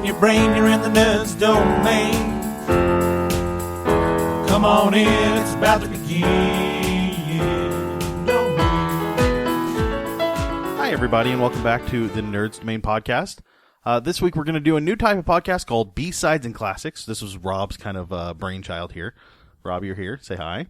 in your brain, you're in the nerds domain. Come on in, it's about to begin. Don't Hi, everybody, and welcome back to the Nerds Domain podcast. This week, we're going to do a new type of podcast called B-Sides and Classics. This was Rob's kind of brainchild here. Rob, you're here. Say hi.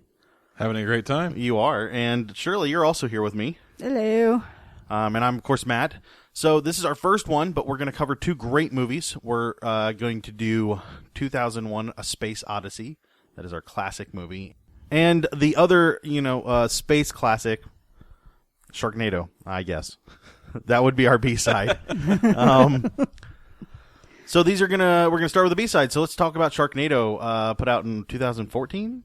Having a great time. You are. And Shirley, you're also here with me. Hello. And I'm, of course, Matt. So this is our first one, but we're going to cover two great movies. We're going to do 2001: A Space Odyssey. That is our classic movie. And the other, space classic, Sharknado, I guess. That would be our B-side. So we're gonna start with the B-side. So let's talk about Sharknado, put out in 2014.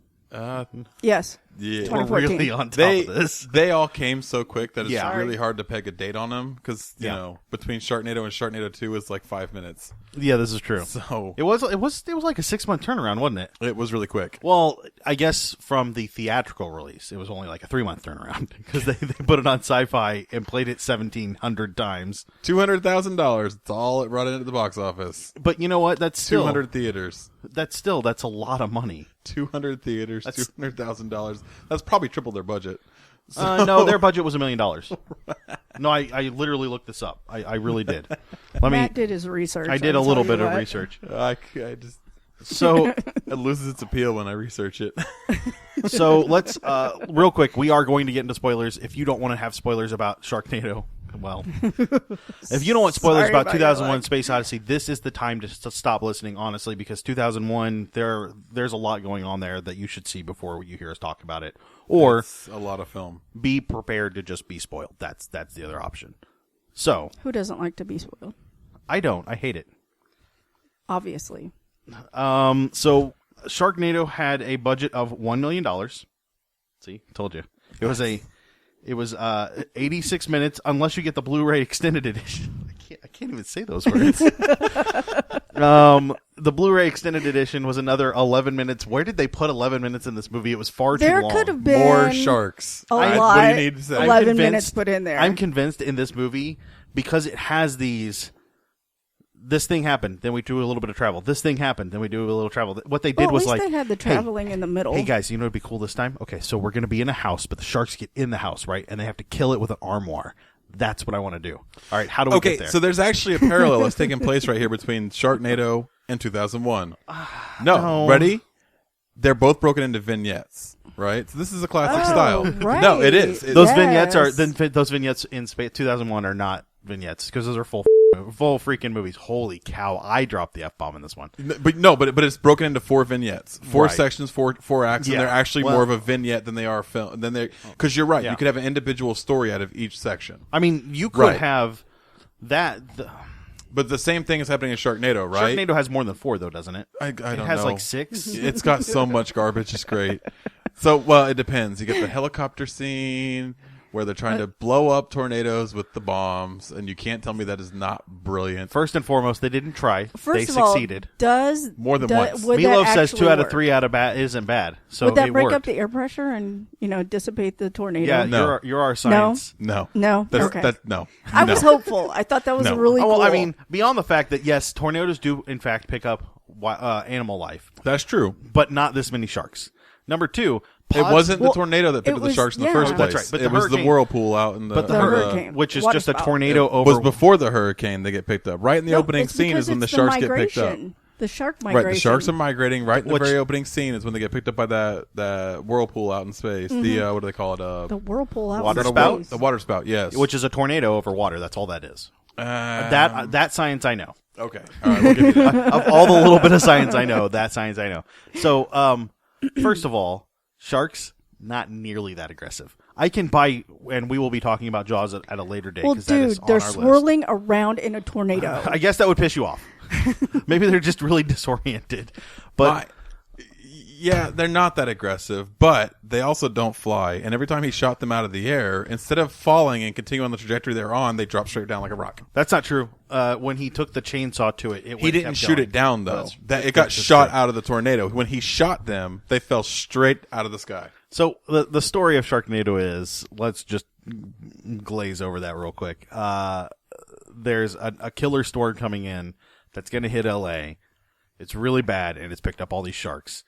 Yes. Yeah, We're really on top of this. They all came so quick that it's Yeah. really hard to peg a date on them because you know between Sharknado and Sharknado 2 is like 5 minutes. Yeah, this is true. So It was like a 6-month turnaround, wasn't it? it was really quick. Well, I guess from the theatrical release, it was only like a 3-month turnaround because they put it on Sci-Fi and played it 1,700 times. $200,000. That's all it brought into the box office. But you know what? That's still 200 theaters. That's a lot of money. 200 theaters. $200,000. That's probably triple their budget. No, their budget was $1 million. No, I literally looked this up. I really did. Matt did his research. I did a little bit of research. I just So it loses its appeal when I research it. So let's real quick. We are going to get into spoilers. If you don't want to have spoilers about Sharknado, well, if you don't want spoilers Sorry about about 2001: Space Odyssey, this is the time to stop listening. Honestly, because 2001, there's a lot going on there that you should see before you hear us talk about it, or It's a lot of film. be prepared to just be spoiled. That's the other option. So Who doesn't like to be spoiled? I don't. I hate it. Obviously. So Sharknado had a budget of $1 million. See, told you. It was 86 minutes, unless you get the Blu-ray extended edition. I can't even say those words. The Blu-ray extended edition was another 11 minutes. Where did they put 11 minutes in this movie? It was far too long. There could have been More sharks. a What lot. do you need to say? 11 minutes put in there. I'm convinced in this movie, because it has these... This thing happened, then we do a little bit of travel. This thing happened, then we do a little travel. What they did at was least like... they had the traveling in the middle. Hey guys, you know what'd be cool this time? Okay, so we're going to be in a house, but the sharks get in the house, right? And they have to kill it with an armoire. That's what I want to do. All right, how do we get there? So there's actually a parallel that's taking place right here between Sharknado and 2001. No, ready? They're both broken into vignettes, right? So this is a classic style. Right. No, it is. Those vignettes are those vignettes in 2001 are not vignettes because those are full freaking movies. Holy cow! I dropped the F-bomb in this one. But it's broken into 4 vignettes, 4 Right. sections, four acts, Yeah. and they're actually Well- more of a vignette than they are a film. Because you're right, Yeah. you could have an individual story out of each section. I mean, you could Right. have that. But the same thing is happening in Sharknado, right? Sharknado has more than 4, though, doesn't it? I don't It has know. like 6. It's got so much garbage. It's great. So, well, it depends. You get the helicopter scene where they're trying to blow up tornadoes with the bombs, and you can't tell me that is not brilliant. First and foremost, they didn't try. First They of all, succeeded. More than once. would Meatloaf that says 2 actually out of work? 3 isn't bad. So Would that it break worked. up the air pressure and dissipate the tornado? Yeah, No. you're our science. No. No? Okay. No. I was hopeful. I thought that was No. really cool. Well, I mean, beyond the fact that yes, tornadoes do in fact pick up animal life, That's true. but not this many sharks. Number 2, It wasn't the Well, tornado that picked it up the was- sharks in the yeah. first Oh, place. that's right, but it the was the hurricane- whirlpool out in the, but the hurricane, which is water just a spout. tornado It over. was before the hurricane they get picked up. Right in the No, opening it's scene because is when the it's sharks get picked up. migration. The shark migration. Right, the sharks are migrating. Right in the Which- very opening scene is when they get picked up by that whirlpool out in space. The what do they call it? The whirlpool out Water in spout? space. The water spout. Yes. which is a tornado over water. That's all that is. that That science I know. okay. All right, we'll give you that. Of all the little bit of science I know, that science I know. So, first of all, sharks not nearly that aggressive. I can buy, and we will be talking about Jaws at a later date. Well, 'cause that is dude, on they're our list. swirling around in a tornado. I guess that would piss you off. Maybe they're just really disoriented. But Yeah, they're not that aggressive, but they also don't fly. And every time he shot them out of the air, instead of falling and continuing on the trajectory they're on, they drop straight down like a rock. that's not true. When he took the chainsaw to it, He didn't kept shoot going. it down, though. That's It got just shot true. out of the tornado. When he shot them, they fell straight out of the sky. So the story of Sharknado is, let's just glaze over that real quick. There's a killer storm coming in that's going to hit L.A. It's really bad, and it's picked up all these sharks,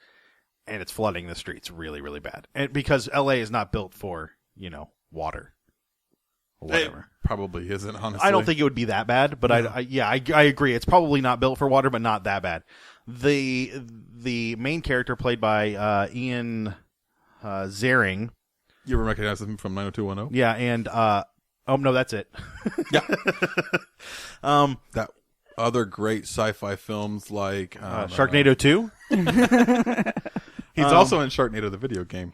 and it's flooding the streets really, really bad. And because L.A. is not built for, water or whatever. It probably isn't, honestly. I don't think it would be that bad, but I agree. It's probably not built for water, but not that bad. The main character played by Ian Ziering. You ever recognize him from 90210? Yeah, and no, that's it. Yeah. That other great sci-fi films like Sharknado 2. He's also in Sharknado, the video game.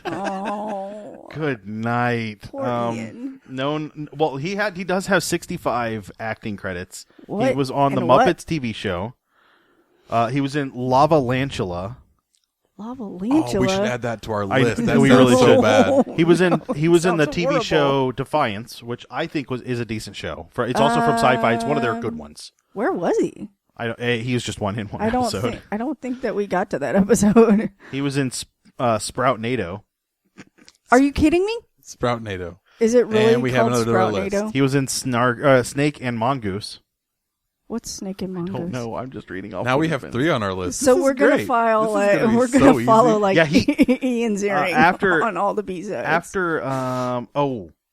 Oh, Good night. poor Ian. He does have 65 acting credits. What? He was on the In what? Muppets TV show. He was in Lava Lantula. Lava Oh, Lantula. we should add that to our list. That we sounds really so should. bad. He was in the Sounds TV horrible. show Defiance, which I think is a decent show. It's also from Sci-Fi. It's one of their good ones. Where was he? He was just one in one I episode. don't think that we got to that episode. He was in Sproutnado. Are you kidding me? Sproutnado. Is it really And we have called another on our list. Sproutnado? He was in Snake and Mongoose. What's Snake and Mongoose? Don't know. I'm just reading off. Now what we it's have been. 3 on our list. So This we're is gonna great. file. This is gonna be We're so gonna follow easy. like Yeah, he- Ian Ziering after- on all the B-sides.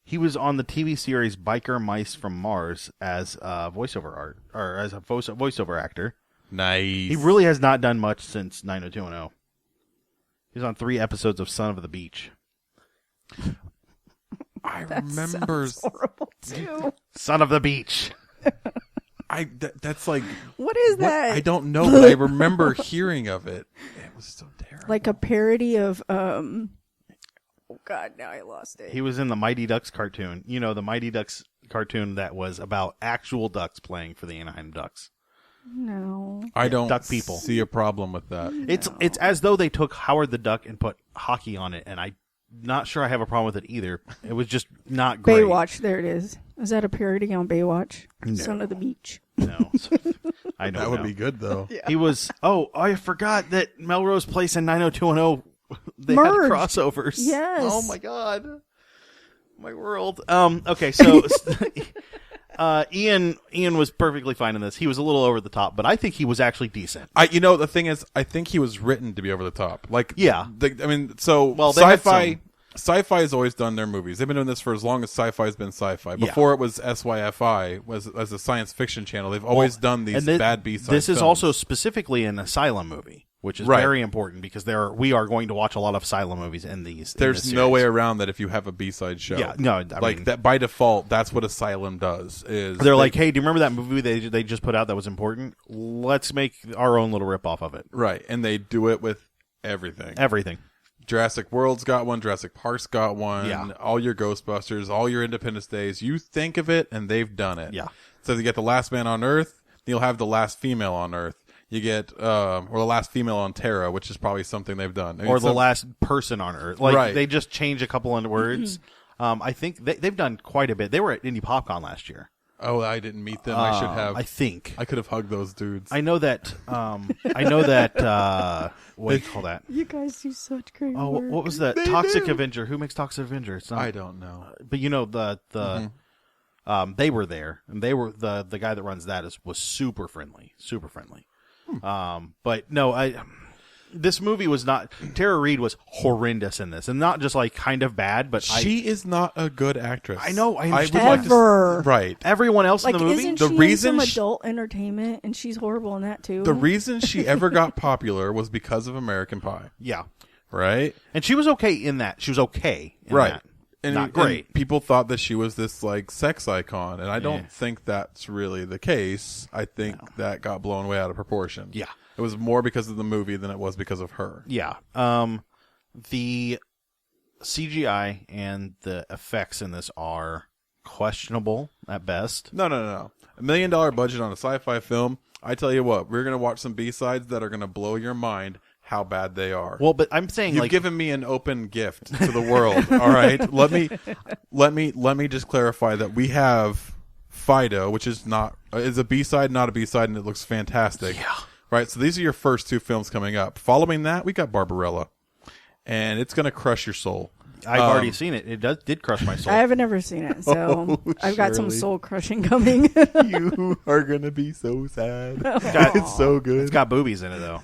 He was on the TV series Biker Mice from Mars as a voiceover art or as a voiceover actor. Nice. He really has not done much since 90210. He's on 3 episodes of Son of the Beach. I That remember. sounds horrible too. Son of the Beach. That's like. What is What? that? I don't know, but I remember hearing of it. It was so terrible. Like a parody of Oh God! Now I lost it. He was in the Mighty Ducks cartoon. The Mighty Ducks cartoon that was about actual ducks playing for the Anaheim Ducks. No. I don't duck people. see a problem with that. It's as though they took Howard the Duck and put hockey on it, and I'm not sure I have a problem with it either. It was just not great. Baywatch. There it is. Is that a parody on Baywatch? No. Son of the Beach. No, I don't That would know. be good, though. He was. Oh, I forgot that Melrose Place and 90210 they Merged. had crossovers. Yes. Oh my god, my world. Okay, so Ian was perfectly fine in this. He was a little over the top, but I think he was actually decent. The thing is, I think he was written to be over the top. Like, Yeah. they had some- Sci-fi has always done their movies. They've been doing this for as long as sci-fi has been sci-fi. Before it was SYFI, as a science fiction channel. They've always done these bad B-side This is films. also specifically an Asylum movie, which is Right. very important because we are going to watch a lot of Asylum movies in these. There's no way around that if you have a B-side show. Yeah, no, I mean- that by default, that's what Asylum does. Is They're like, hey, do you remember that movie they just put out that was important? Let's make our own little rip off of it. right, and they do it with everything. Everything. Jurassic World's got one. Jurassic Park's got one. Yeah. All your Ghostbusters, all your Independence Days. You think of it, and they've done it. Yeah. So you get the Last Man on Earth. You'll have the Last Female on Earth. You get or the Last Female on Terra, which is probably something they've done. I mean, Or the last person on Earth. Right. They just change a couple of words. I think they've done quite a bit. They were at Indie PopCon last year. Oh, I didn't meet them. I should have. I think. I could have hugged those dudes. I know that. What do you call that? You guys do such great Oh, work. what was that? Toxic Avenger. Who makes Toxic Avenger? It's not. I don't know. But they were there, and they were the guy that runs that was super friendly. But no, this movie was not. Tara Reid was horrendous in this, and not just like kind of bad, but She is not a good actress. I know, I would understand. like to Ever. right. everyone else Like, in the movie. isn't The she reason in some she- adult entertainment, and she's horrible in that too? The reason she ever got popular was because of American Pie, Yeah, right? and she was okay in that. She was okay, in Right. that. And, Not great. and people thought that she was this like sex icon, and I don't Yeah. think that's really the case. I think that got blown way out of proportion. Yeah. It was more because of the movie than it was because of her. Yeah. The CGI and the effects in this are questionable at best. No. $1 million budget on a sci-fi film. I tell you what, we're gonna watch some B-sides that are gonna blow your mind how bad they are. Well, but I'm saying You've like given me an open gift to the world. All right, let me just clarify that we have Fido, which is a B-side, not a B-side, and it looks fantastic. Yeah. Right. So these are your first 2 films coming up. Following that, we got Barbarella, and it's gonna crush your soul. I've already seen it. It did crush my soul. I haven't ever seen it, so I've got some Shirley. soul crushing coming. You are gonna be so sad. got- It's so good. It's got boobies in it, though.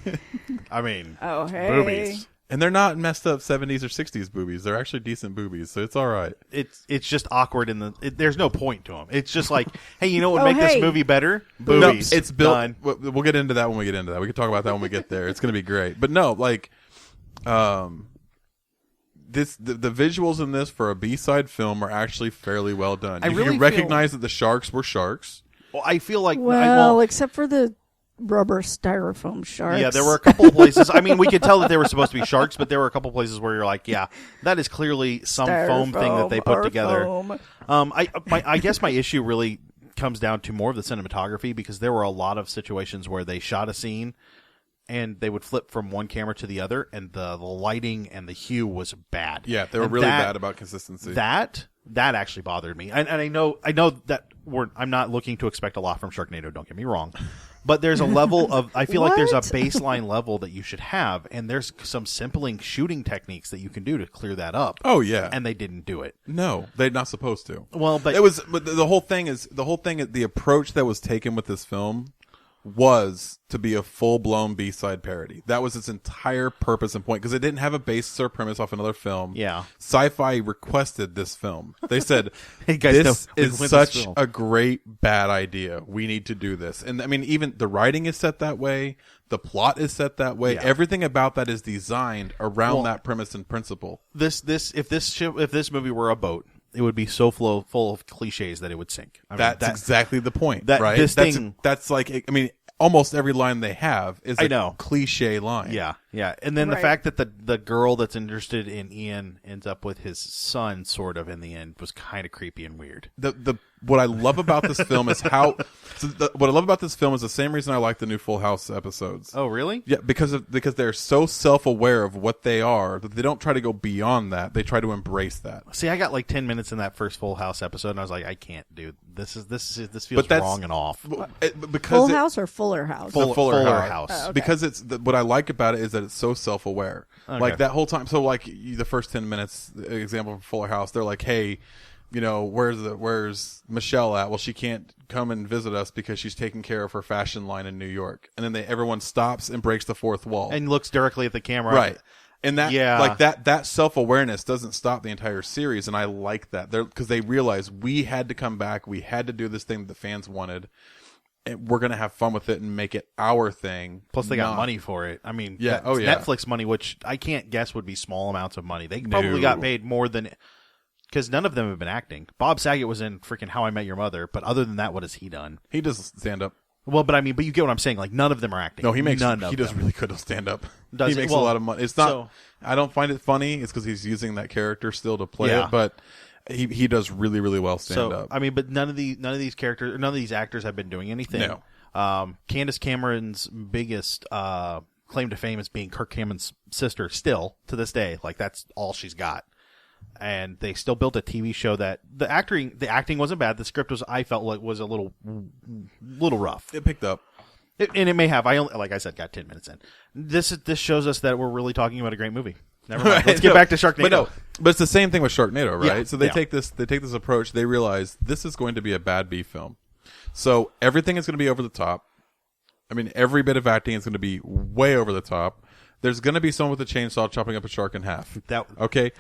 I mean, Oh, hey. boobies. And they're not messed up 70s or 60s boobies. They're actually decent boobies, so it's all right. It's just awkward there's no point to them. It's just like, hey, you know what Oh, would make hey. this movie better? No, Boobies. it's built. Done. We'll get into that when we get into that. We can talk about that when we get there. It's going to be great. But no, like, the visuals in this for a B-side film are actually fairly well done. I You really can recognize that the sharks were sharks. Well, I feel like Well, except for the rubber styrofoam sharks. yeah, there were a couple of places. I mean, we could tell that they were supposed to be sharks, but there were a couple of places where you're like, yeah, that is clearly some foam thing that they put or together. foam. I guess my issue really comes down to more of the cinematography, because there were a lot of situations where they shot a scene and they would flip from one camera to the other, and the lighting and the hue was bad. Yeah, they were And really that- bad about consistency. That actually bothered me, and I know that I'm not looking to expect a lot from Sharknado. Don't get me wrong, but there's a level of I feel like there's a What? baseline level that you should have, and there's some simpling shooting techniques that you can do to clear that up. Oh, yeah. And they didn't do it. No, they're not supposed to. Well, but the whole thing, the approach that was taken with this film was to be a full-blown B-side parody. That was its entire purpose and point, because it didn't have a basis or premise off another film. Yeah. Sci-Fi requested this film. They said, Hey, guys, this no, is win this such film." a great bad idea. We need to do this. And I mean, even the writing is set that way. The plot is set that way. Yeah. Everything about that is designed around Well, that premise and principle. if this movie were a boat, it would be so full of cliches that it would sink. I mean, That's exactly the point, that- right? this that's, thing- that's like, I mean, almost every line they have is I a know. cliche line. Yeah, yeah. And then the Right. fact that the girl that's interested in Ian ends up with his son, sort of, in the end, was kind of creepy and weird. What I love about this film is what I love about this film is the same reason I like the new Full House episodes. Oh, really? Yeah, because they're so self-aware of what they are that they don't try to go beyond that. They try to embrace that. See, I got like 10 minutes in that first Full House episode, and I was like, I can't do this. This feels But that's- wrong and off. Because Full House or Fuller House? The Fuller House. Oh, okay. Because what I like about it is that it's so self-aware. Okay. Like that whole time. So like the first 10 minutes, the example from Fuller House, they're like, hey, you know, where's Michelle at? Well, she can't come and visit us because she's taking care of her fashion line in New York. And then everyone stops and breaks the fourth wall. And looks directly at the camera. Right. And that, Yeah. like that self-awareness doesn't stop the entire series. And I like that. Because they realize we had to come back. We had to do this thing that the fans wanted. And we're going to have fun with it and make it our thing. Plus, they got not- money for it. I mean, Yeah. that's Oh, yeah. Netflix money, which I can't guess would be small amounts of money. They probably got paid more than... Because none of them have been acting. Bob Saget was in freaking How I Met Your Mother, but other than that, what has he done? He does stand up. Well, but you get what I'm saying. Like, none of them are acting. No, he does them. really good on stand up. Does he he? makes Well, a lot of money. It's not, so- I don't find it funny. It's because he's using that character still to play Yeah. it, but he does really, really well stand So up. I mean, but none of these characters, none of these actors have been doing anything. No. Candace Cameron's biggest claim to fame is being Kirk Cameron's sister. Still to this day, like that's all she's got. And they still built a TV show that the acting wasn't bad. The script I felt like was a little rough. It picked up. And it may have. I only, like I said, got 10 minutes in. This shows us that we're really talking about a great movie. Never mind. Let's get No, back to Sharknado. But it's the same thing with Sharknado, right? Yeah, So they yeah. take this approach. They realize this is going to be a bad B film. So everything is going to be over the top. I mean, every bit of acting is going to be way over the top. There's going to be someone with a chainsaw chopping up a shark in half. Okay?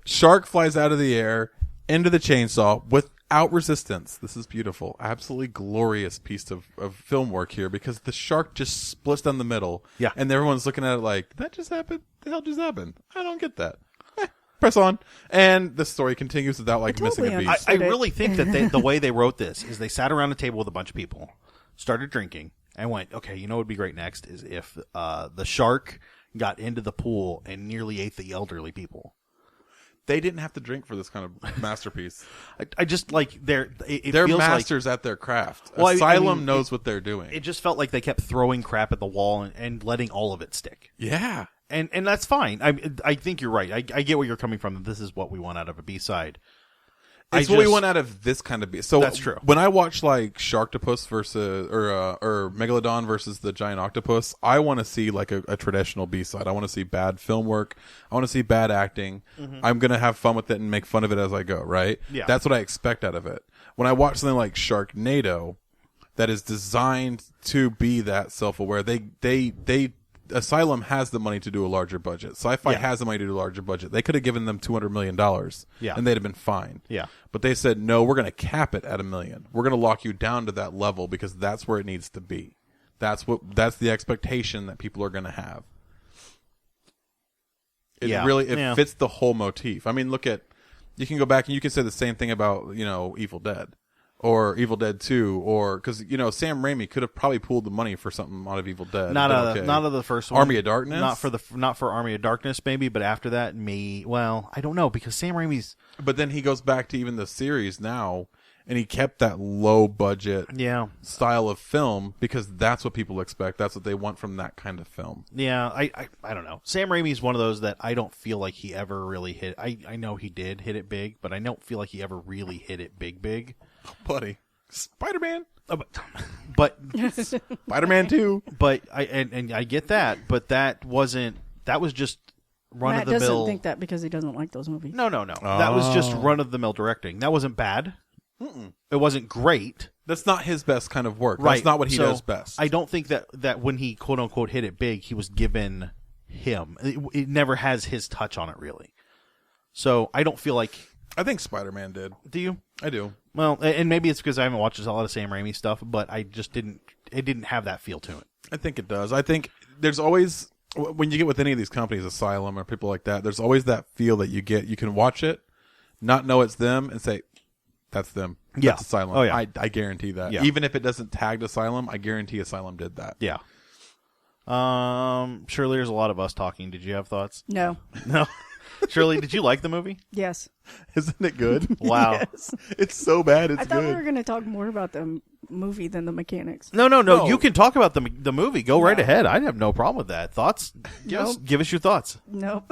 Shark flies out of the air into the chainsaw without resistance. This is beautiful. Absolutely glorious piece of film work here because the shark just splits down the middle. Yeah. And everyone's looking at it like, did that just happen? The hell just happened? I don't get that. Press on. And the story continues without like missing totally a beat. I really think that the way they wrote this is they sat around a table with a bunch of people, started drinking, and went, okay, you know what would be great next is if the shark got into the pool and nearly ate the elderly people. They didn't have to drink for this kind of masterpiece. I just like They're feels masters at their craft. Well, I Asylum mean, knows what they're doing. It just felt like they kept throwing crap at the wall and letting all of it stick. Yeah. And that's fine. I think you're right. I get where you're coming from. This is what we want out of a B-side. It's what we want out of this kind of beast. So That's true. When I watch like Sharktopus versus or Megalodon versus the giant octopus, I want to see like a traditional B-side. I want to see bad film work. I want to see bad acting. I'm gonna have fun with it and make fun of it as I go. Right? Yeah. That's what I expect out of it. When I watch something like Sharknado, that is designed to be that self-aware, they Asylum has the money to do a larger budget. Sci-Fi has the money to do a larger budget. They could have given them $200 million, and they'd have been fine. Yeah. But they said, no, we're going to cap it at $1 million. We're going to lock you down to that level because that's where it needs to be. That's the expectation that people are going to have. It fits the whole motif. I mean, you can go back and you can say the same thing about, Evil Dead. Or Evil Dead 2, or because Sam Raimi could have probably pulled the money for something out of Evil Dead. Not of the first one. Army of Darkness. Not for Army of Darkness, maybe, but after that, well, I don't know because Sam Raimi's. But then he goes back to even the series now, and he kept that low budget style of film because that's what people expect. That's what they want from that kind of film. Yeah, I don't know. Sam Raimi's one of those that I don't feel like he ever really hit. I know he did hit it big, but I don't feel like he ever really hit it big. Buddy, Spider-Man, but Spider-Man 2. But I get that, but that was just run of the mill. Matt doesn't think that because he doesn't like those movies. No. That was just run of the mill directing. That wasn't bad. It wasn't great. That's not his best kind of work. Right. That's not what he does best. I don't think that when he quote unquote hit it big, he was given him. It never has his touch on it really. So I don't feel like. I think Spider-Man did. Do you? I do. Well, and maybe it's because I haven't watched a lot of Sam Raimi stuff, but I just didn't. It didn't have that feel to it. I think it does. I think there's always, when you get with any of these companies, Asylum or people like that, there's always that feel that you get. You can watch it, not know it's them, and say, "That's them. That's Asylum." Oh yeah. I guarantee that. Yeah. Even if it doesn't tag Asylum, I guarantee Asylum did that. Yeah. Shirley, there's a lot of us talking. Did you have thoughts? No. No. Shirley, did you like the movie? Yes. Isn't it good? Wow. Yes. It's so bad. It's I thought good. we were going to talk more about the movie than the mechanics. No. No. You can talk about the movie. Go right ahead. I have no problem with that. Thoughts? Yes. Nope. Give us your thoughts. Nope.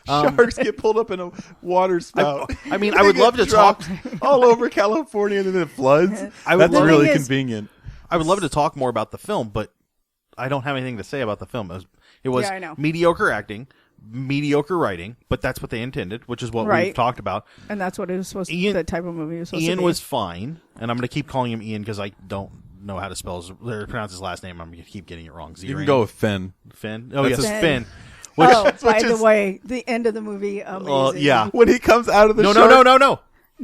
Sharks get pulled up in a water spout. I mean, I would love to talk all over California and then it floods. That's The really thing is- convenient. I would love to talk more about the film, but I don't have anything to say about the film. It was Yeah, I know. mediocre acting, mediocre writing, but that's what they intended, which is what we've Right. talked about. And that's what it was supposed to Ian- the type of movie it was supposed to Ian be. was fine, and I'm going to keep calling him Ian because I don't know how to spell or pronounce his last name. I'm going to keep getting it wrong. You can go with Finn. Finn. Oh That's yes, his- Finn. By which the is- way, the end of the movie, amazing. yeah. When he comes out of the No. No.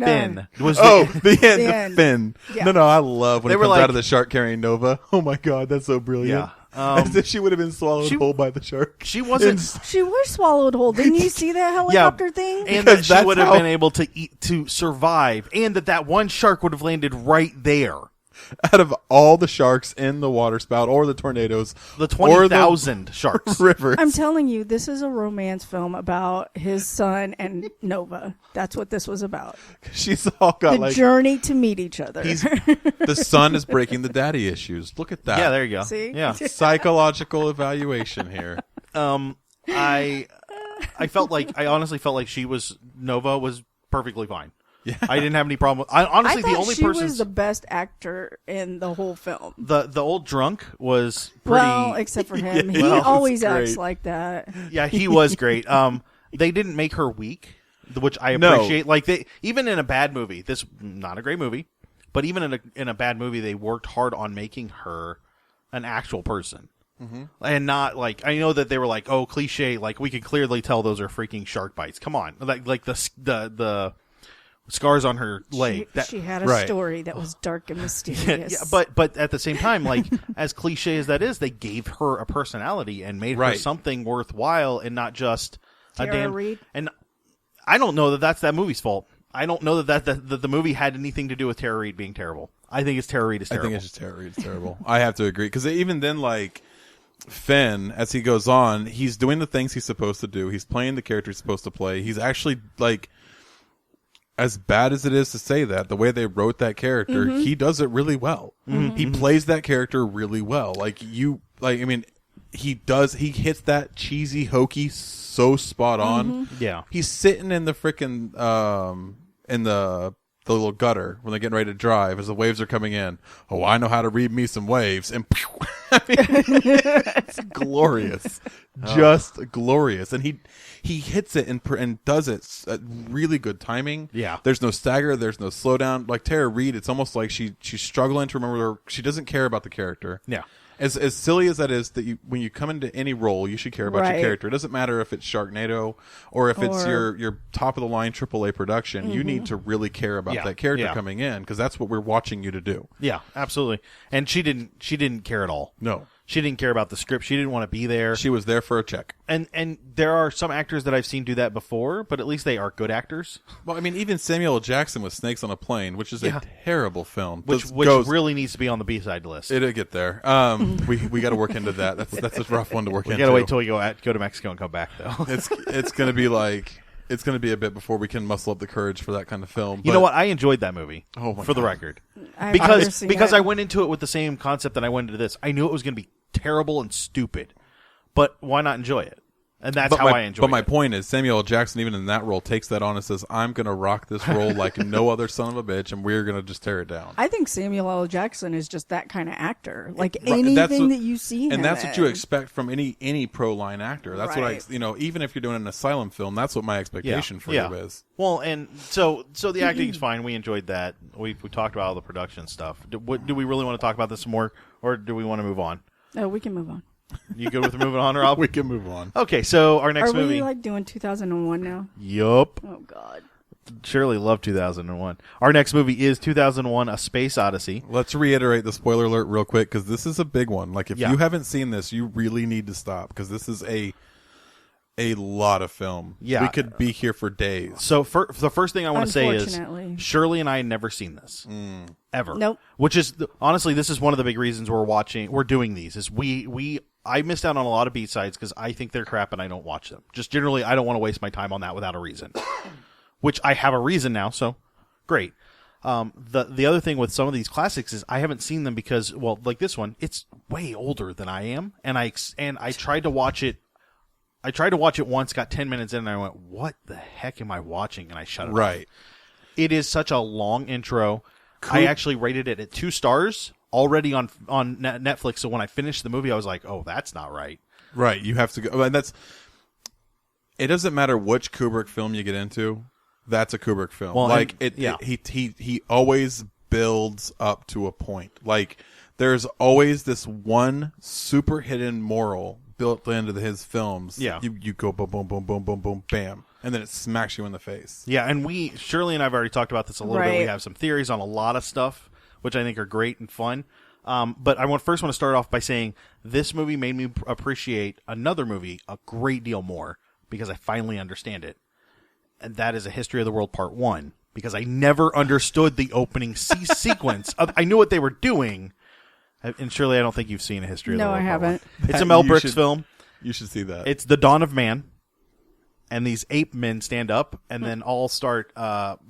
Finn was Oh, the, the end. The The end. Finn. Yeah. No, I love when They he were comes like- out of the shark carrying Nova. Oh my god, that's so brilliant. Yeah. As if she would have been swallowed she- whole by the shark. she wasn't. She was swallowed whole. Didn't you see that helicopter thing? And Because that she that's would have how- been able to survive, and that one shark would have landed right there. Out of all the sharks in the water spout or the tornadoes, The or 20,000 sharks. rivers. I'm telling you, this is a romance film about his son and Nova. That's what this was about. She's all got The like journey to meet each other. the son is breaking the daddy issues. Look at that. Yeah, there you go. See? Yeah. Psychological evaluation here. I honestly felt like Nova was perfectly fine. Yeah. I didn't have any problem with. Honestly, I thought the only she person was the best actor in the whole film. the old drunk was pretty. Well, except for him. He well, always it's acts great. like that. yeah, he was great. They didn't make her weak, which I No. appreciate. Like they even in a bad movie, this not a great movie, but even in a bad movie, they worked hard on making her an actual person. Mm-hmm. And not like I know that they were like, oh, cliche. Like we could clearly tell those are freaking shark bites. Come on, like the scars on her leg. She had a right. story that was dark and mysterious. Yeah, but at the same time, like as cliche as that is, they gave her a personality and made her Right. something worthwhile, and not just Tara a damn. Reid? And I don't know that that's that movie's fault. I don't know that the movie had anything to do with Tara Reid being terrible. I think it's Tara Reid is I terrible. think it's just terrible. It's terrible. I have to agree because even then, like Finn, as he goes on, he's doing the things he's supposed to do. He's playing the character he's supposed to play. He's actually like, as bad as it is to say that, the way they wrote that character, he does it really well. He plays that character really well. He hits that cheesy, hokey so spot on. Yeah. He's sitting in the frickin' in the little gutter when they're getting ready to drive as the waves are coming in. Oh, I know how to read me some waves, and I mean, it's glorious, just glorious. And he hits it and does it at really good timing. Yeah. There's no stagger, there's no slowdown. Like Tara Reid, it's almost like she's struggling to remember. She doesn't care about the character. Yeah. As silly as that is, that when you come into any role, you should care about your character. It doesn't matter if it's Sharknado or if it's your top of the line AAA production. You need to really care about that character coming in, because that's what we're watching you to do. Yeah, absolutely. And she didn't care at all. No. She didn't care about the script. She didn't want to be there. She was there for a check. And there are some actors that I've seen do that before, but at least they are good actors. Well, I mean, even Samuel L. Jackson with Snakes on a Plane, which is a terrible film. Which really needs to be on the B-side list. It'll get there. We got to work into that. That's a rough one to work into. We got to wait till we go to Mexico and come back, though. It's going to be like... It's going to be a bit before we can muscle up the courage for that kind of film. You know what? I enjoyed that movie. Oh my for the God. record, I've because never seen it. I went into it with the same concept that I went into this. I knew it was going to be terrible and stupid, but why not enjoy it? And that's how I enjoy it. But my point is, Samuel L. Jackson, even in that role, takes that on and says, I'm going to rock this role like no other son of a bitch, and we're going to just tear it down. I think Samuel L. Jackson is just that kind of actor. Like Right, anything that you see him and that's what you in. expect from any pro line actor. That's what Right. even if you're doing an asylum film, that's what my expectation for you is. Well, and so the acting's fine. We enjoyed that. We talked about all the production stuff. Do we really want to talk about this some more, or do we want to move on? Oh, we can move on. You good with moving on, Rob? We can move on. Okay, so our next Are movie. we like doing 2001 now? Yup. Oh God. Shirley loved 2001. Our next movie is 2001: A Space Odyssey. Let's reiterate the spoiler alert real quick, because this is a big one. Like, if Yeah. you haven't seen this, you really need to stop, because this is a lot of film. Yeah. We could be here for days. So the first thing I want to say is Unfortunately. Shirley and I had never seen this ever. Nope. Which is honestly, this is one of the big reasons we're doing these. Is I missed out on a lot of B-sides because I think they're crap and I don't watch them. Just generally, I don't want to waste my time on that without a reason. Which I have a reason now, so great. The other thing with some of these classics is I haven't seen them because, well, like this one, it's way older than I am, and I tried to watch it. I tried to watch it once, got 10 minutes in, and I went, "What the heck am I watching?" And I shut it off. Right. It is such a long intro. I actually rated it at 2 stars already on Netflix. So when I finished the movie, I was like, "Oh, that's not right." Right. You have to go. And it doesn't matter which Kubrick film you get into. That's a Kubrick film. Well, like and- he always builds up to a point. Like, there's always this one super hidden moral built into his films. Yeah. You go boom, boom, boom, boom, boom, boom, bam, and then it smacks you in the face. Yeah, and Shirley and I have already talked about this a little bit. We Right. have some theories on a lot of stuff, which I think are great and fun. But I first want to start off by saying this movie made me appreciate another movie a great deal more because I finally understand it. And that is A History of the World Part 1, because I never understood the opening sequence. I knew what they were doing. And Shirley, I don't think you've seen A History of the No, World I Part 1. haven't. It's a Mel You Brooks should- film. You should see that. It's the dawn of man, and these ape men stand up and then all start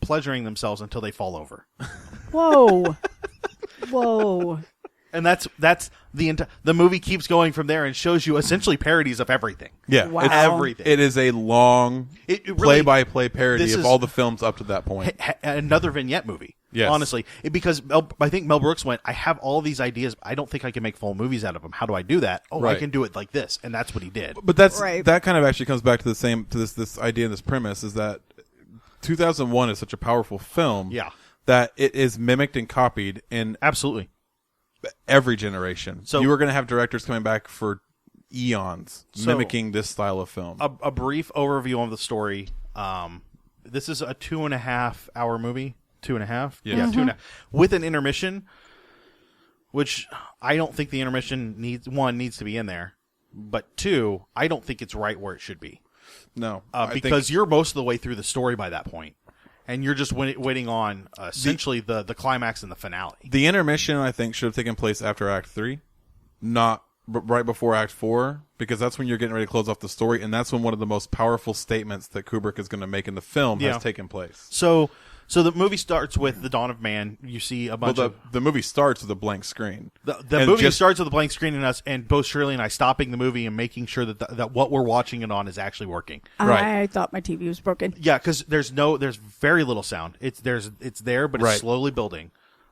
pleasuring themselves until they fall over. Whoa. Whoa. And that's the movie keeps going from there and shows you essentially parodies of everything. yeah. Wow. It's Everything. It is a long It really- play-by-play parody this of is- all the films up to that point. Another vignette movie. Yes. Honestly, because I think Mel Brooks went, I have all these ideas. I don't think I can make full movies out of them. How do I do that? Oh, I Right. can do it like this. And that's what he did. But Right. that kind of actually comes back to this idea and this premise is that 2001 is such a powerful film. Yeah. That it is mimicked and copied in Absolutely. every generation. So- you are going to have directors coming back for eons So- mimicking this style of film. A brief overview of the story. This is a 2.5 hour movie. 2.5? Yeah. Yeah, 2.5. With an intermission, which I don't think the intermission needs to be in there. But 2, I don't think it's right where it should be. No, Because you're most of the way through the story by that point. And you're just waiting on essentially the climax and the finale. the intermission I think should have taken place after Act 3, not right before Act 4, because that's when you're getting ready to close off the story, and that's when one of the most powerful statements that Kubrick is going to make in the film Yeah. has taken place. So So the movie starts with the dawn of man. You see a bunch of the movie starts with a blank screen. the movie starts with a blank screen and both Shirley and I stopping the movie and making sure that what we're watching it on is actually working. I thought my TV was broken. Yeah, because there's very little sound. It's there, but it's slowly building.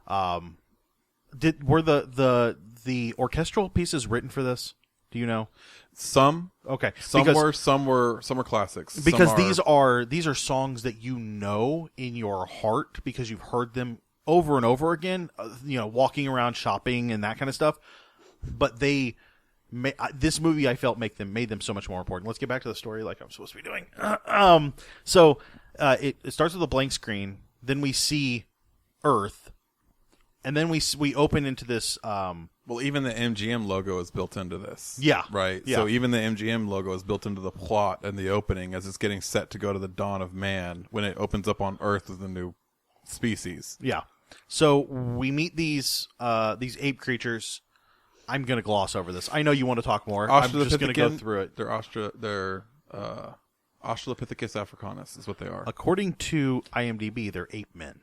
Were the orchestral pieces written for this? Do you know? Some Okay, some were classics. Because these are songs that you know in your heart because you've heard them over and over again. Walking around shopping and that kind of stuff. But this movie I felt made them so much more important. Let's get back to the story like I'm supposed to be doing. So it starts with a blank screen. Then we see Earth, and then we open into this. Well, even the MGM logo is built into this. Yeah. Right? Yeah. So even the MGM logo is built into the plot and the opening as it's getting set to go to the dawn of man when it opens up on Earth as a new species. Yeah. So we meet these ape creatures. I'm going to gloss over this. I know you want to talk more. I'm just going to go through it. They're Australopithecus africanus is what they are. According to IMDb, they're ape men.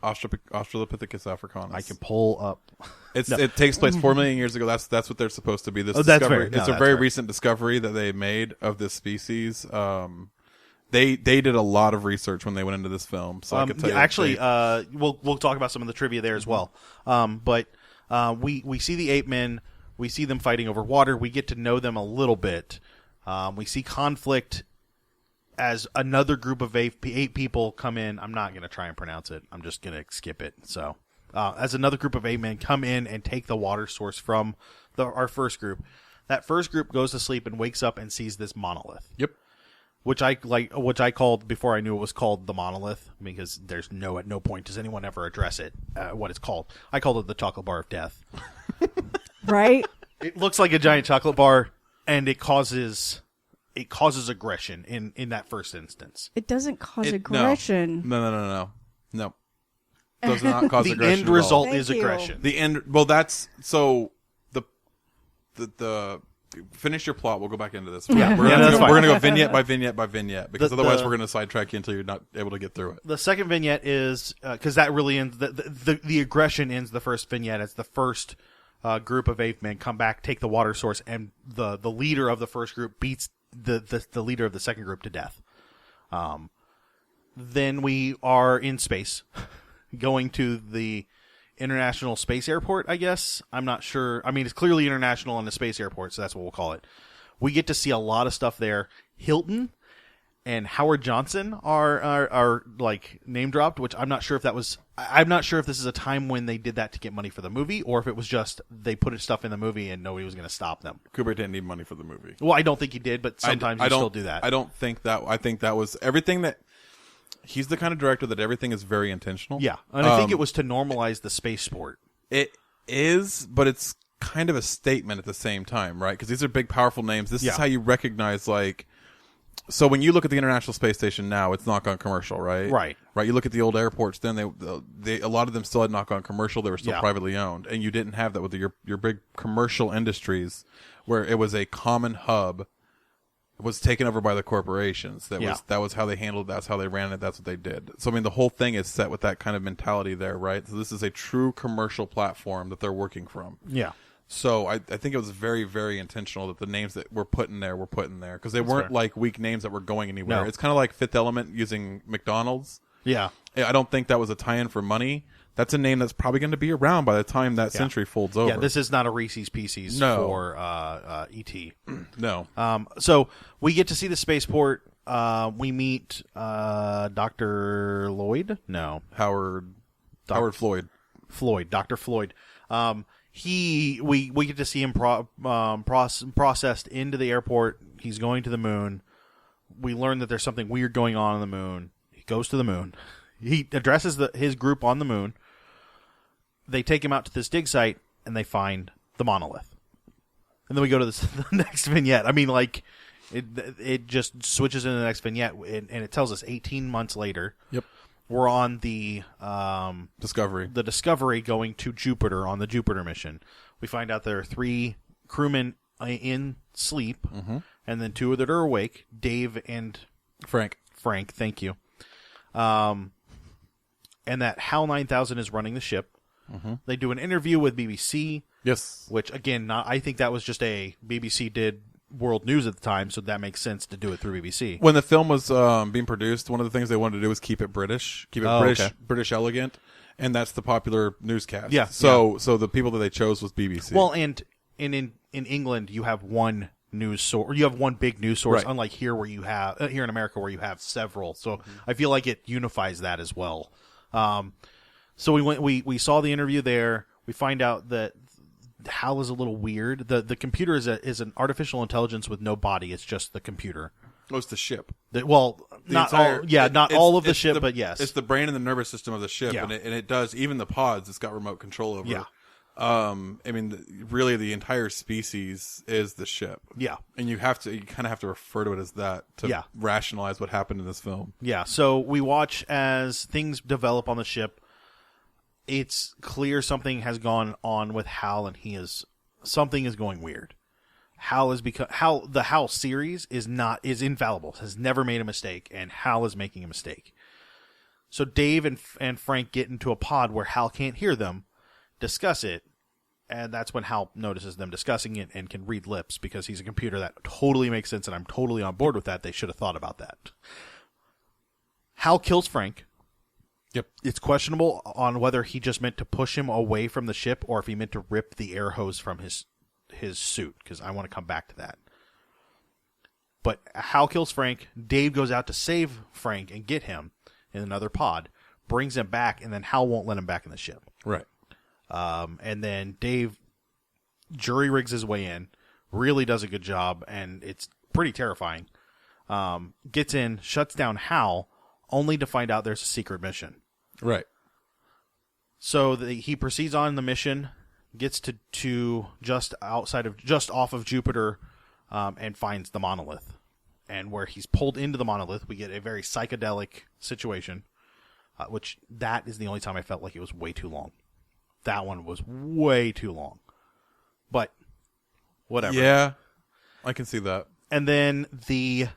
Australopithecus africanus. I can pull up. It takes place 4 million years ago. That's what they're supposed to be. This that's discovery. fair. It's a very recent discovery that they made of this species. They did a lot of research when they went into this film. So I could tell you. Actually, we'll talk about some of the trivia there as well. But we see the ape men. We see them fighting over water. We get to know them a little bit. We see conflict as another group of eight people come in. I'm not going to try and pronounce it. I'm just going to skip it. So, as another group of 8 men come in and take the water source from our first group, that first group goes to sleep and wakes up and sees this monolith. Yep. Which I called before I knew it was called the monolith, because at no point does anyone ever address it, what it's called. I called it the chocolate bar of death. Right? It looks like a giant chocolate bar, and it causes aggression in that first instance. It doesn't cause aggression. No. Does not cause the aggression. The end result Thank is you. aggression. The end. Well, that's so. The finish your plot. We'll go back into this. Yeah. We're That's fine. going to go vignette by vignette by vignette because otherwise we're going to sidetrack you until you're not able to get through it. The second vignette is because that really ends the aggression ends the first vignette. It's the first group of 8 men come back, take the water source, and the leader of the first group beats the leader of the second group to death. Then we are in space, going to the International Space Airport, I guess. I'm not sure. I mean, it's clearly international and a space airport, so that's what we'll call it. We get to see a lot of stuff there. Hilton and Howard Johnson are like name dropped, which I'm not sure if that was. I'm not sure if this is a time when they did that to get money for the movie, or if it was just they put stuff in the movie and nobody was going to stop them. Kubrick didn't need money for the movie. Well, I don't think he did, but sometimes you still do that. I don't think that. I think that was everything that. He's the kind of director that everything is very intentional. Yeah, and I think it was to normalize the space sport. It is, but it's kind of a statement at the same time, right? Because these are big, powerful names. This is how you recognize, like... So when you look at the International Space Station now, it's not gone commercial, right? Right. You look at the old airports, then they a lot of them still had not gone commercial. They were still privately owned. And you didn't have that with your big commercial industries where it was a common hub. Was taken over by the corporations. That was how they handled it. That's how they ran it. That's what they did. So, I mean, the whole thing is set with that kind of mentality there, right? So this is a true commercial platform that they're working from. Yeah. So I think it was very, very intentional that the names that were put in there because they weren't like weak names that were going anywhere. No. It's kind of like Fifth Element using McDonald's. Yeah. I don't think that was a tie-in for money. That's a name that's probably going to be around by the time that century folds over. Yeah, this is not a Reese's Pieces for E.T. No. So we get to see the spaceport. We meet Dr. Lloyd? No. Howard Floyd. Dr. Floyd. We get to see him processed into the airport. He's going to the moon. We learn that there's something weird going on the moon. He goes to the moon. He addresses his group on the moon. They take him out to this dig site, and they find the monolith. And then we go to the next vignette. I mean, like, it just switches into the next vignette, and it tells us 18 months later. Yep. We're on the Discovery. The Discovery going to Jupiter on the Jupiter mission. We find out there are 3 crewmen in sleep, and then 2 that are awake. Dave and Frank. Thank you. and that HAL 9000 is running the ship. They do an interview with BBC. Yes. Which, again, I think that was just BBC did world news at the time, so that makes sense to do it through BBC. When the film was being produced, one of the things they wanted to do was keep it British, British elegant, and that's the popular newscast. Yeah. So the people that they chose was BBC. Well, and in England, you have one news source, you have one big news source, Right. unlike here where you have here in America where you have several. So I feel like it unifies that as well. So we saw the interview there. We find out that HAL is a little weird. The computer is an artificial intelligence with no body. It's just the computer. oh, it's the ship. Not entire- all. Yeah, not it's- all of the it's ship, but yes, it's the brain and the nervous system of the ship, Yeah. and it does even the pods. It's got remote control over. Yeah. I mean, really, the entire species is the ship. Yeah. And you kind of have to refer to it as that to rationalize what happened in this film. Yeah, so we watch as things develop on the ship. It's clear something has gone on with HAL, and something is going weird. The HAL series is infallible, has never made a mistake, and HAL is making a mistake. So Dave and Frank get into a pod where HAL can't hear them, discuss it, and that's when HAL notices them discussing it and can read lips because he's a computer. That totally makes sense, and I'm totally on board with that. They should have thought about that. HAL kills Frank. Yep. It's questionable on whether he just meant to push him away from the ship or if he meant to rip the air hose from his suit, because I want to come back to that. But HAL kills Frank. Dave goes out to save Frank and get him in another pod, brings him back, and then HAL won't let him back in the ship. Right. And then Dave jury rigs his way in, really does a good job, and it's pretty terrifying. Gets in, shuts down HAL, only to find out there's a secret mission. Right. So he proceeds on the mission, gets to just off of Jupiter, and finds the monolith. And where he's pulled into the monolith, we get a very psychedelic situation, which that is the only time I felt like it was way too long. That one was way too long. But whatever. Yeah, I can see that. And then the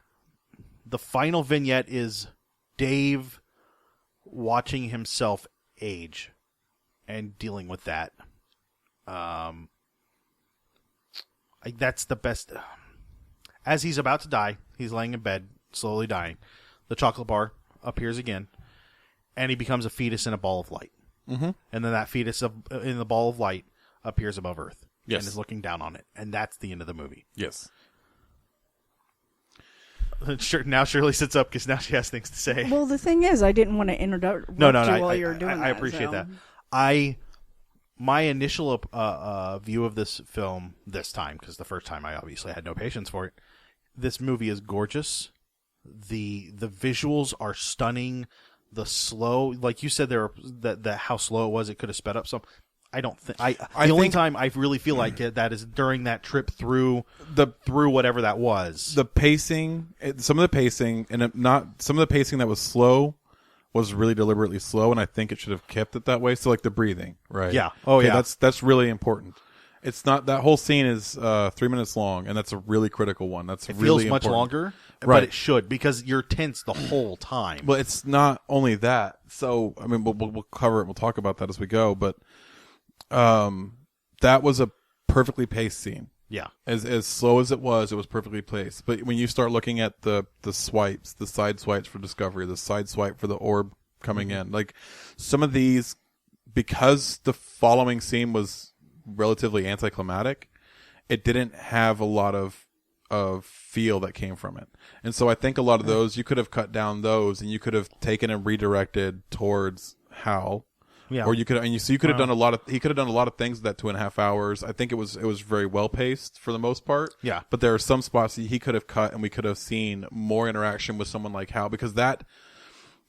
final vignette is Dave watching himself age and dealing with that. That's the best. As he's about to die, he's laying in bed, slowly dying. The chocolate bar appears again, and he becomes a fetus in a ball of light. Mm-hmm. And then that fetus in the ball of light appears above Earth. Yes. And is looking down on it. And that's the end of the movie. Yes. Now Shirley sits up because now she has things to say. Well, the thing is, I didn't want to interrupt No. you while you were doing that. I appreciate that. My initial view of this film this time, because the first time I obviously had no patience for it, this movie is gorgeous. The visuals are stunning. The slow, like you said, how slow it was, it could have sped up some. I don't think the only time I really feel like it that is during that trip through whatever that was. The pacing, some of the pacing that was slow was really deliberately slow, and I think it should have kept it that way. So like the breathing, right? Yeah. Oh, yeah. That's really important. It's not that whole scene is 3 minutes long, and that's a really critical one. It really feels much important. longer, Right. but it should because you're tense the whole time. Well, it's not only that. So I mean, we'll cover it. We'll talk about that as we go. But that was a perfectly paced scene. Yeah. As slow as it was perfectly paced. But when you start looking at the swipes, the side swipes for Discovery, the side swipe for the orb coming in, like some of these, because the following scene was relatively anticlimactic, it didn't have a lot of feel that came from it. And so I think a lot of those, you could have cut down those and you could have taken and redirected towards HAL. Yeah. Or you could have done he could have done a lot of things with that 2.5 hours. I think it was very well paced for the most part. Yeah. But there are some spots that he could have cut and we could have seen more interaction with someone like HAL, because that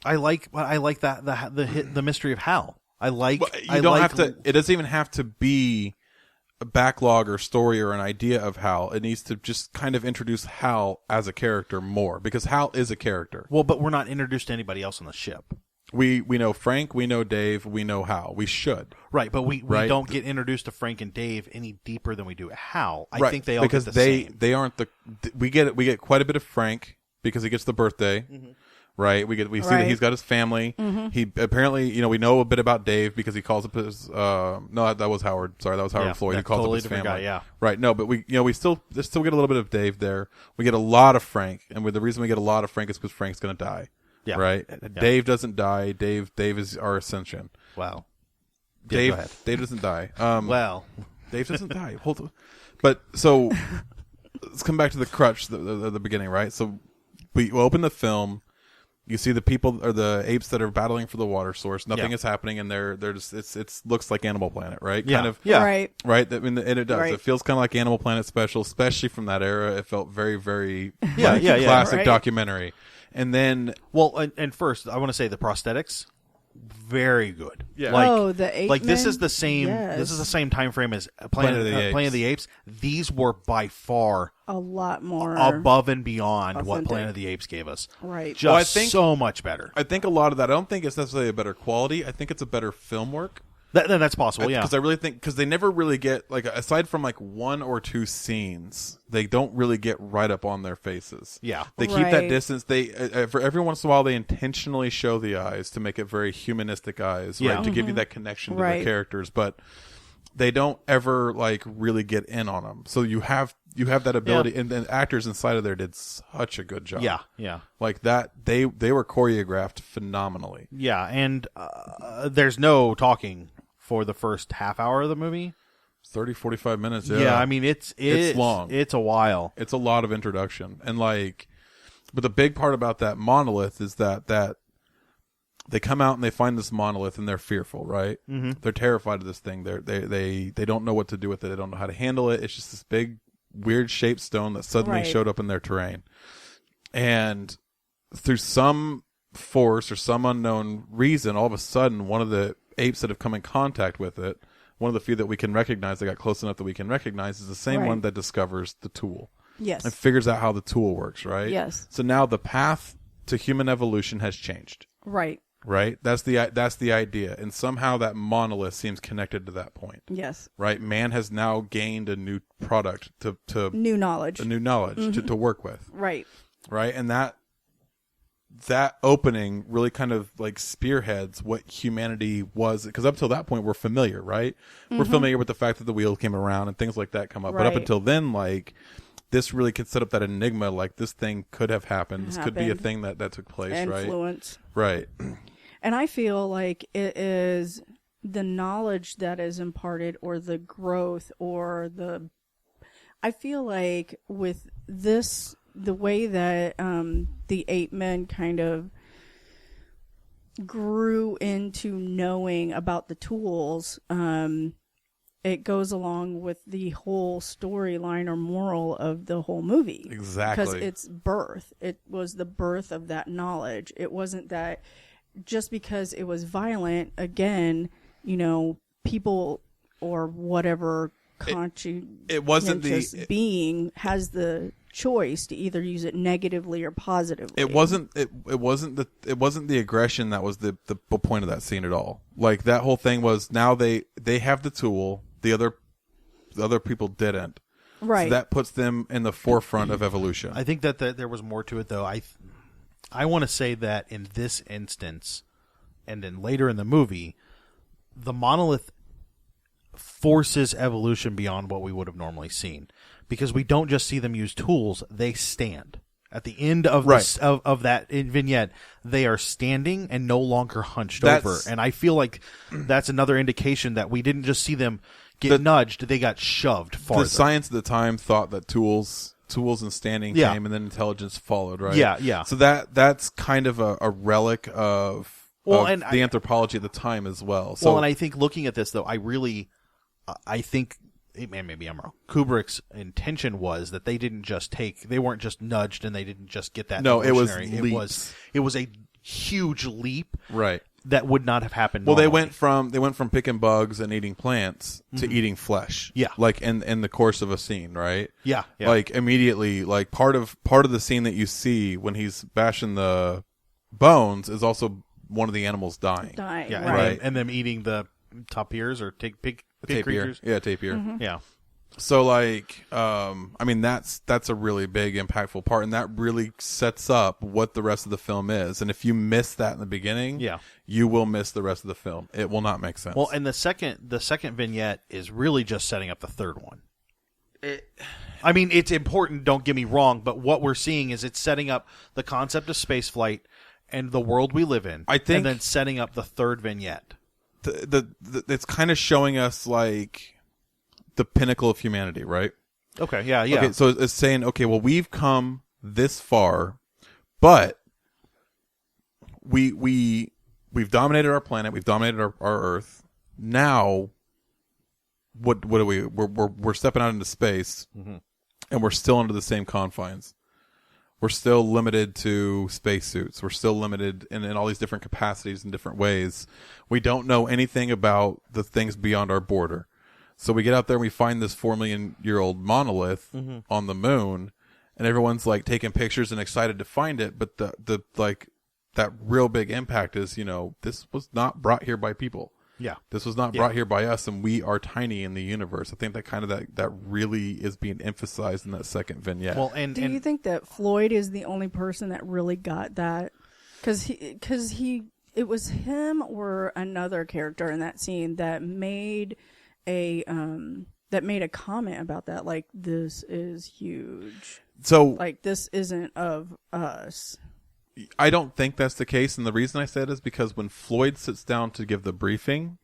I like that the mystery of HAL. it doesn't even have to be a backlog or story or an idea of HAL. It needs to just kind of introduce HAL as a character more, because HAL is a character. Well, but we're not introduced to anybody else on the ship. We know Frank, we know Dave, we know HAL. We should. Right, but we Right? don't get introduced to Frank and Dave any deeper than we do HAL. I Right, think they all because get the same. they aren't we get quite a bit of Frank because he gets the birthday. Mm-hmm. right? We see that he's got his family. He apparently, we know a bit about Dave because he calls up his. No, that was Howard. Sorry, that was Howard Floyd. He calls totally up his family. guy, yeah. Right. No, but we still get a little bit of Dave there. We get a lot of Frank, and the reason we get a lot of Frank is because Frank's going to die. Yeah. Right. Yeah. Dave doesn't die. Dave is our ascension. Wow. Dave. Go ahead. Dave doesn't die. Well, Dave doesn't die. Hold on. But so let's come back to the crutch the beginning, right? So we open the film. You see the people or the apes that are battling for the water source. Nothing is happening, and they're just it looks like Animal Planet, right? Yeah. Kind of, yeah. Right. right. I mean, and it does. Right. It feels kind of like Animal Planet special, especially from that era. It felt very, very Yeah. classic Right. documentary. And then, Well, and first, I want to say the prosthetics, very good. Yeah. Like, the ape like this men? is the same. Yes. This is the same time frame as Planet of the Apes. These were by far A lot more above and beyond what authentic. Planet of the Apes gave us. Right. Just Well, I think- so much better. I think a lot of that. I don't think it's necessarily a better quality. I think it's a better film work. That's possible. Yeah. Because I really think because they never really get like aside from like one or two scenes, they don't really get right up on their faces. Yeah. They keep that Right. distance. They for every once in a while they intentionally show the eyes to make it very humanistic eyes, Yeah. right? To give you that connection to Right. the characters, but they don't ever like really get in on them. So you have that ability, and the actors inside of there did such a good job. Yeah. Like that they were choreographed phenomenally. Yeah. And there's no talking for the first half hour of the movie. 30, 45 minutes. Yeah. I mean, it's long. It's a while. It's a lot of introduction, and like, but the big part about that monolith is that they come out and they find this monolith and they're fearful, right? Mm-hmm. They're terrified of this thing. They don't know what to do with it. They don't know how to handle it. It's just this big, weird shaped stone that suddenly Right. showed up in their terrain, and through some force or some unknown reason, all of a sudden, one of the apes that have come in contact with it, one of the few that we can recognize, that got close enough that we can recognize, is the same Right. one that discovers the tool. Yes. And figures out how the tool works, right? Yes. So now the path to human evolution has changed, Right. right? That's the idea, and somehow that monolith seems connected to that point, Yes. right? Man has now gained a new product to New knowledge. a new knowledge to work with, Right. right? And that opening really kind of like spearheads what humanity was, because up till that point we're familiar, right? We're familiar with the fact that the wheel came around and things like that come up, but up Right. until then, like, this really could set up that enigma, like this thing could have happened, this could be a Happened. thing that took place, right? Influence. Right. And I feel like it is the knowledge that is imparted, or the growth, or I feel like with this, the way that the ape men kind of grew into knowing about the tools, it goes along with the whole storyline or moral of the whole movie. Exactly. Because it's birth. It was the birth of that knowledge. It wasn't that just because it was violent, again, people or whatever it wasn't being has the choice to either use it negatively or positively. It wasn't the aggression that was the point of that scene at all. Like, that whole thing was, now they have the tool, the other people didn't. Right. So that puts them in the forefront of evolution. I think that there was more to it, though. I want to say that in this instance, and then later in the movie, the monolith forces evolution beyond what we would have normally seen, because we don't just see them use tools; they stand. At the end of of that vignette, they are standing and no longer hunched over. And I feel like that's another indication that we didn't just see them get nudged; they got shoved farther. The science at the time thought that tools and standing came, and then intelligence followed, right? Yeah. So that's kind of a relic of and the anthropology at the time as well. So, and I think looking at this, though, I think, man, maybe I'm wrong, Kubrick's intention was that they weren't just nudged and they didn't just get that. No, it was evolutionary. leaps. It was a huge leap, right? That would not have happened. Well, normally. they went from picking bugs and eating plants to eating flesh. Yeah. Like in the course of a scene, right? Yeah. Like immediately, like part of the scene that you see when he's bashing the bones is also one of the animals dying. Dying. Yeah, right. and them eating the tapirs or pig Tapir. creatures. Yeah, tapir. Yeah. So, like, I mean, that's a really big, impactful part, and that really sets up what the rest of the film is. And if you miss that in the beginning, you will miss the rest of the film. It will not make sense. Well, and the second vignette is really just setting up the third one. I mean, it's important, don't get me wrong, but what we're seeing is it's setting up the concept of spaceflight and the world we live in, and then setting up the third vignette. It's kind of showing us, like, the pinnacle of humanity, right? Okay, yeah. Okay, so it's saying, okay, well, we've come this far, but we've dominated our planet, we've dominated our Earth. Now, what are we? We're stepping out into space, and we're still under the same confines. We're still limited to spacesuits. We're still limited in all these different capacities in different ways. We don't know anything about the things beyond our border. So we get out there and we find this 4 million year old monolith on the moon, and everyone's like taking pictures and excited to find it. But the like that real big impact is, this was not brought here by people. Yeah. This was not brought here by us, and we are tiny in the universe. I think that kind of that really is being emphasized in that second vignette. Well, do you think that Floyd is the only person that really got that? Because it was him or another character in that scene that made a comment about that. Like, this is huge. So, like, this isn't of us. I don't think that's the case, and the reason I said is because when Floyd sits down to give the briefing,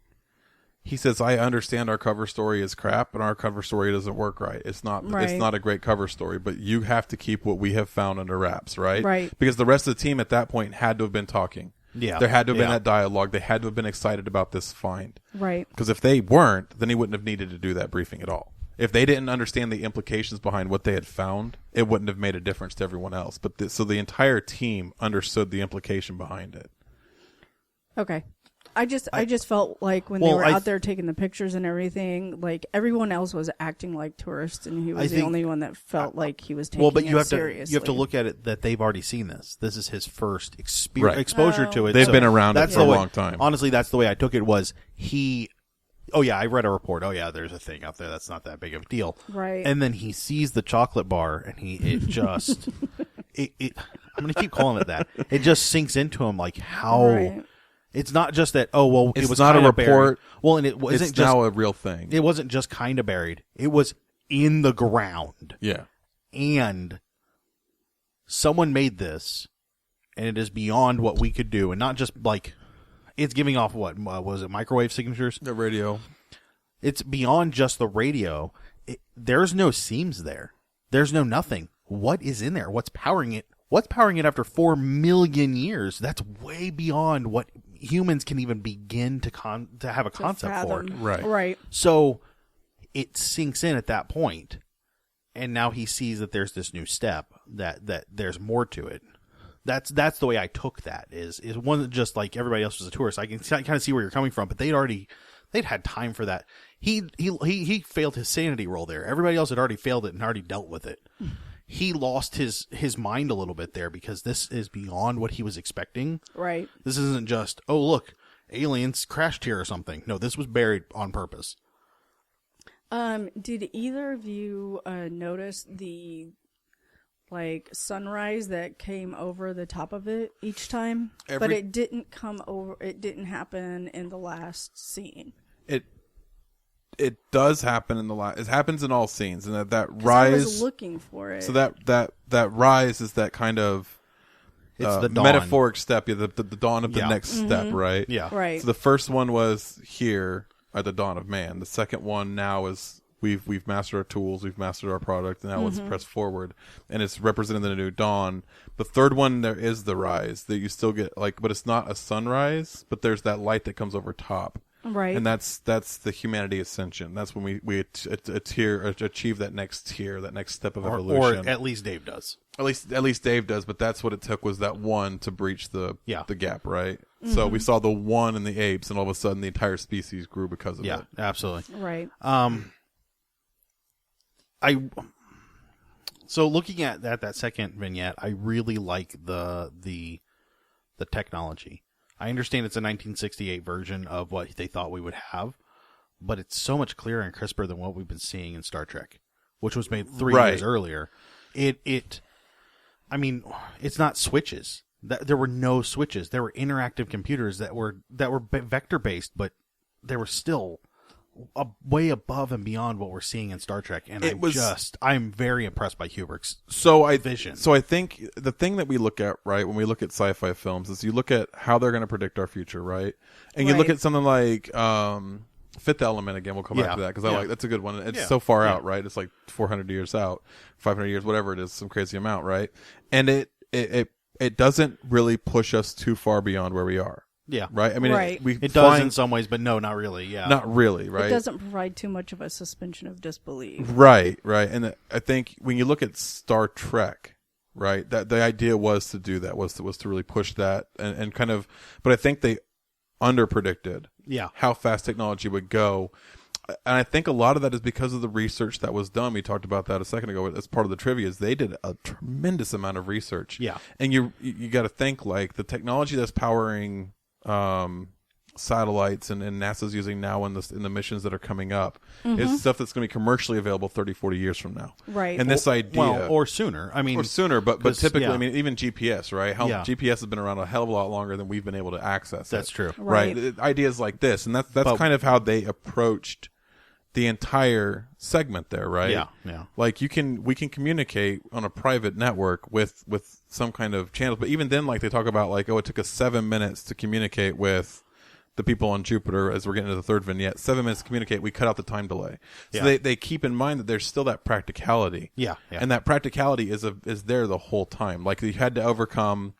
he says, "I understand our cover story is crap, and our cover story doesn't work right. It's not a great cover story, but you have to keep what we have found under wraps, right? Right. Because the rest of the team at that point had to have been talking. Yeah, there had to have been that dialogue. They had to have been excited about this find, right? Because if they weren't, then he wouldn't have needed to do that briefing at all. If they didn't understand the implications behind what they had found, it wouldn't have made a difference to everyone else. But so the entire team understood the implication behind it. Okay. I just felt like when they were out there taking the pictures and everything, like everyone else was acting like tourists, and he was the only one that felt like he was taking it seriously. You have to look at it that they've already seen this. This is his first exposure to it. They've been around it for a long time. Honestly, that's the way I took it. Was he? Oh yeah, I read a report. Oh yeah, there's a thing out there that's not that big of a deal. Right. And then he sees the chocolate bar, and it just I'm going to keep calling it that. It just sinks into him like how. Right. It's not just that. Oh well, it's it was not a report. Buried. Well, and it wasn't it's just now a real thing. It wasn't just kind of buried. It was in the ground. Yeah. And someone made this, and it is beyond what we could do, and not just like it's giving off what was it, microwave signatures? The radio. It's beyond just the radio. There's no seams there. There's no nothing. What is in there? What's powering it? What's powering it after 4 million years? That's way beyond what humans can even begin to have a concept for. Right. So it sinks in at that point, and now he sees that there's this new step, that there's more to it. That's the way I took that. Is one just like everybody else was a tourist. I can kind of see where you're coming from, but they'd had time for that. He failed his sanity roll there. Everybody else had already failed it and already dealt with it. He lost his mind a little bit there because this is beyond what he was expecting. Right. This isn't just, oh, look, aliens crashed here or something. No, this was buried on purpose. Did either of you notice the sunrise that came over the top of it each time? But it didn't come over. It didn't happen in the last scene. It does happen in the last. It happens in all scenes, and that rise. I was looking for it. So that rise is that kind of it's the dawn. Metaphoric step, the dawn of the next step, right? Yeah, right. So the first one was here at the dawn of man. The second one now is we've mastered our tools, we've mastered our product, and now let's press forward, and it's representing the new dawn. The third one, there is the rise that you still get but it's not a sunrise, but there's that light that comes over top. Right. And that's the humanity ascension. That's when we achieve that next tier, that next step of evolution. Or at least Dave does. At least Dave does, but that's what it took, was that one to breach the gap, right? Mm-hmm. So we saw the one in the apes, and all of a sudden the entire species grew because of it. Yeah, absolutely. Right. So looking at that second vignette, I really like the technology. I understand it's a 1968 version of what they thought we would have, but it's so much clearer and crisper than what we've been seeing in Star Trek, which was made 3 Right. years earlier. I mean, it's not switches. There were no switches. There were interactive computers that were vector based, but they were still way above and beyond what we're seeing in Star Trek. And I'm very impressed by Kubrick's vision. So I think the thing that we look at, right, when we look at sci-fi films is you look at how they're going to predict our future, right? And you look at something like Fifth Element again. We'll come back to that because that's a good one. It's so far out, right? It's like 400 years out, 500 years, whatever it is, some crazy amount, right? And it doesn't really push us too far beyond where we are. Yeah. Right? I mean, it does in some ways, but no, not really. Yeah. Not really, right? It doesn't provide too much of a suspension of disbelief. Right. And I think when you look at Star Trek, right, that the idea was to do that, was to really push that and kind of, but I think they underpredicted how fast technology would go. And I think a lot of that is because of the research that was done. We talked about that a second ago as part of the trivia. Is they did a tremendous amount of research. Yeah. And you got to think like the technology that's powering satellites and NASA's using now in the missions that are coming up is stuff that's going to be commercially available 30, 40 years from now. Right. And this idea, or sooner. I mean, or sooner, but typically, I mean, even GPS, right? GPS has been around a hell of a lot longer than we've been able to access. That's true. Right. Ideas like this, and that's kind of how they approached the entire segment there, right? Yeah. Like we can communicate on a private network with some kind of channels, but even then, like they talk about, like, it took us 7 minutes to communicate with the people on Jupiter as we're getting to the third vignette. 7 minutes to communicate, we cut out the time delay. So they keep in mind that there's still that practicality. Yeah. And that practicality is there the whole time. Like you had to overcome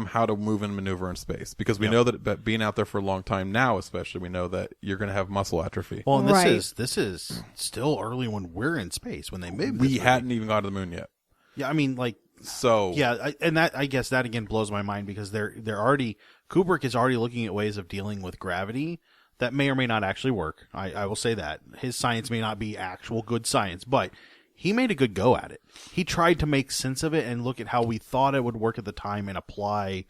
how to move and maneuver in space, because we know that being out there for a long time now, especially, we know that you're going to have muscle atrophy. Well, and this is still early when we're in space when they moved. We hadn't even gone to the moon yet. Yeah, I mean, like, so I guess that again blows my mind, because Kubrick is already looking at ways of dealing with gravity that may or may not actually work. I will say that his science may not be actual good science, but he made a good go at it. He tried to make sense of it and look at how we thought it would work at the time and apply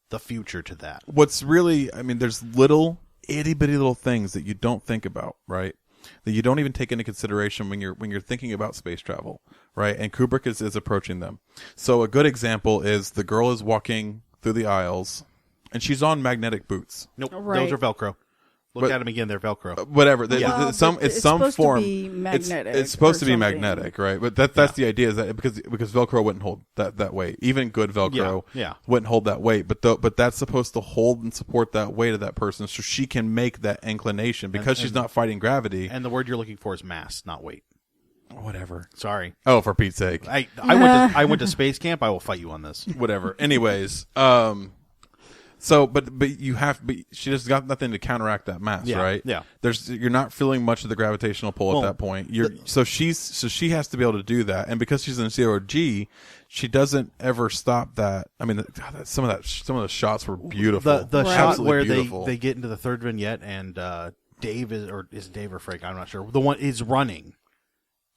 the future to that. What's really, I mean, there's little itty bitty little things that you don't think about, right? That you don't even take into consideration when you're thinking about space travel, right? And Kubrick is approaching them. So a good example is the girl is walking through the aisles and she's on magnetic boots. Nope, those are Velcro. Look at them again; they're Velcro. Whatever. It's some form. To be magnetic it's supposed to be magnetic, right? But that's the idea, is that because Velcro wouldn't hold that weight. Even good Velcro wouldn't hold that weight. But that's supposed to hold and support that weight of that person, so she can make that inclination because she's not fighting gravity. And the word you're looking for is mass, not weight. Whatever. Sorry. Oh, for Pete's sake! I went to space camp. I will fight you on this. Whatever. Anyways, So, but she just got nothing to counteract that mass, right? Yeah. You're not feeling much of the gravitational pull at that point. So she has to be able to do that, and because she's in 0G, she doesn't ever stop that. I mean, some of the shots were beautiful. The shot where beautiful. they get into the third vignette and Dave is Dave or Frank, I'm not sure. The one is running.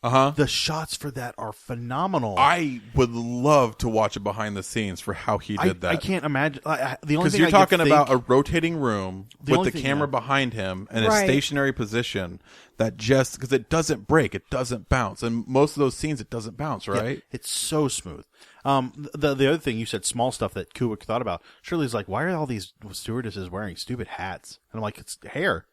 The shots for that are phenomenal. I would love to watch it behind the scenes for how he did that. I can't imagine. The only because thing you're talking about a rotating room with the camera behind him in a Right. stationary position that just because it doesn't break, it doesn't bounce, and most of those scenes it doesn't bounce, right? Yeah, it's so smooth. The other thing you said, small stuff that Kubrick thought about. Shirley's like, why are all these stewardesses wearing stupid hats? And I'm like, it's hair.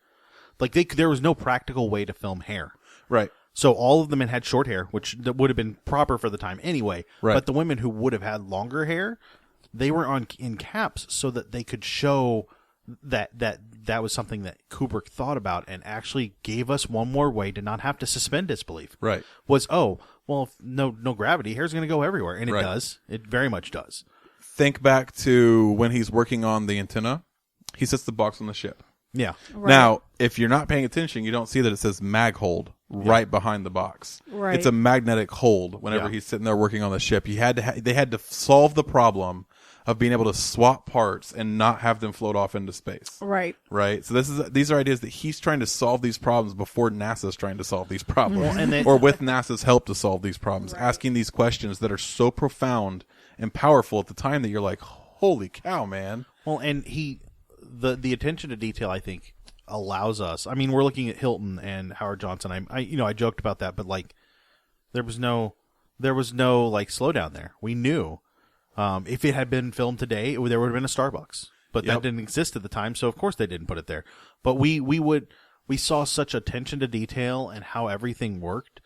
Like there was no practical way to film hair. Right. So all of them had short hair, which would have been proper for the time anyway. Right. But the women who would have had longer hair, they were in caps so that they could show that was something that Kubrick thought about and actually gave us one more way to not have to suspend disbelief. Right. Was, if no gravity, hair's going to go everywhere. And it does. It very much does. Think back to when he's working on the antenna. He sets the box on the ship. Yeah. Right. Now, if you're not paying attention, you don't see that it says mag hold right behind the box. Right. It's a magnetic hold whenever he's sitting there working on the ship. They had to solve the problem of being able to swap parts and not have them float off into space. Right. Right. So these are ideas that he's trying to solve these problems before NASA's trying to solve these problems, or with NASA's help to solve these problems, asking these questions that are so profound and powerful at the time that you're like, holy cow, man. Well, and the attention to detail, I think, allows us. I mean, we're looking at Hilton and Howard Johnson. I joked about that, but like, there was no like slowdown there. We knew if it had been filmed today, there would have been a Starbucks, but that didn't exist at the time, so of course they didn't put it there. But we saw such attention to detail and how everything worked.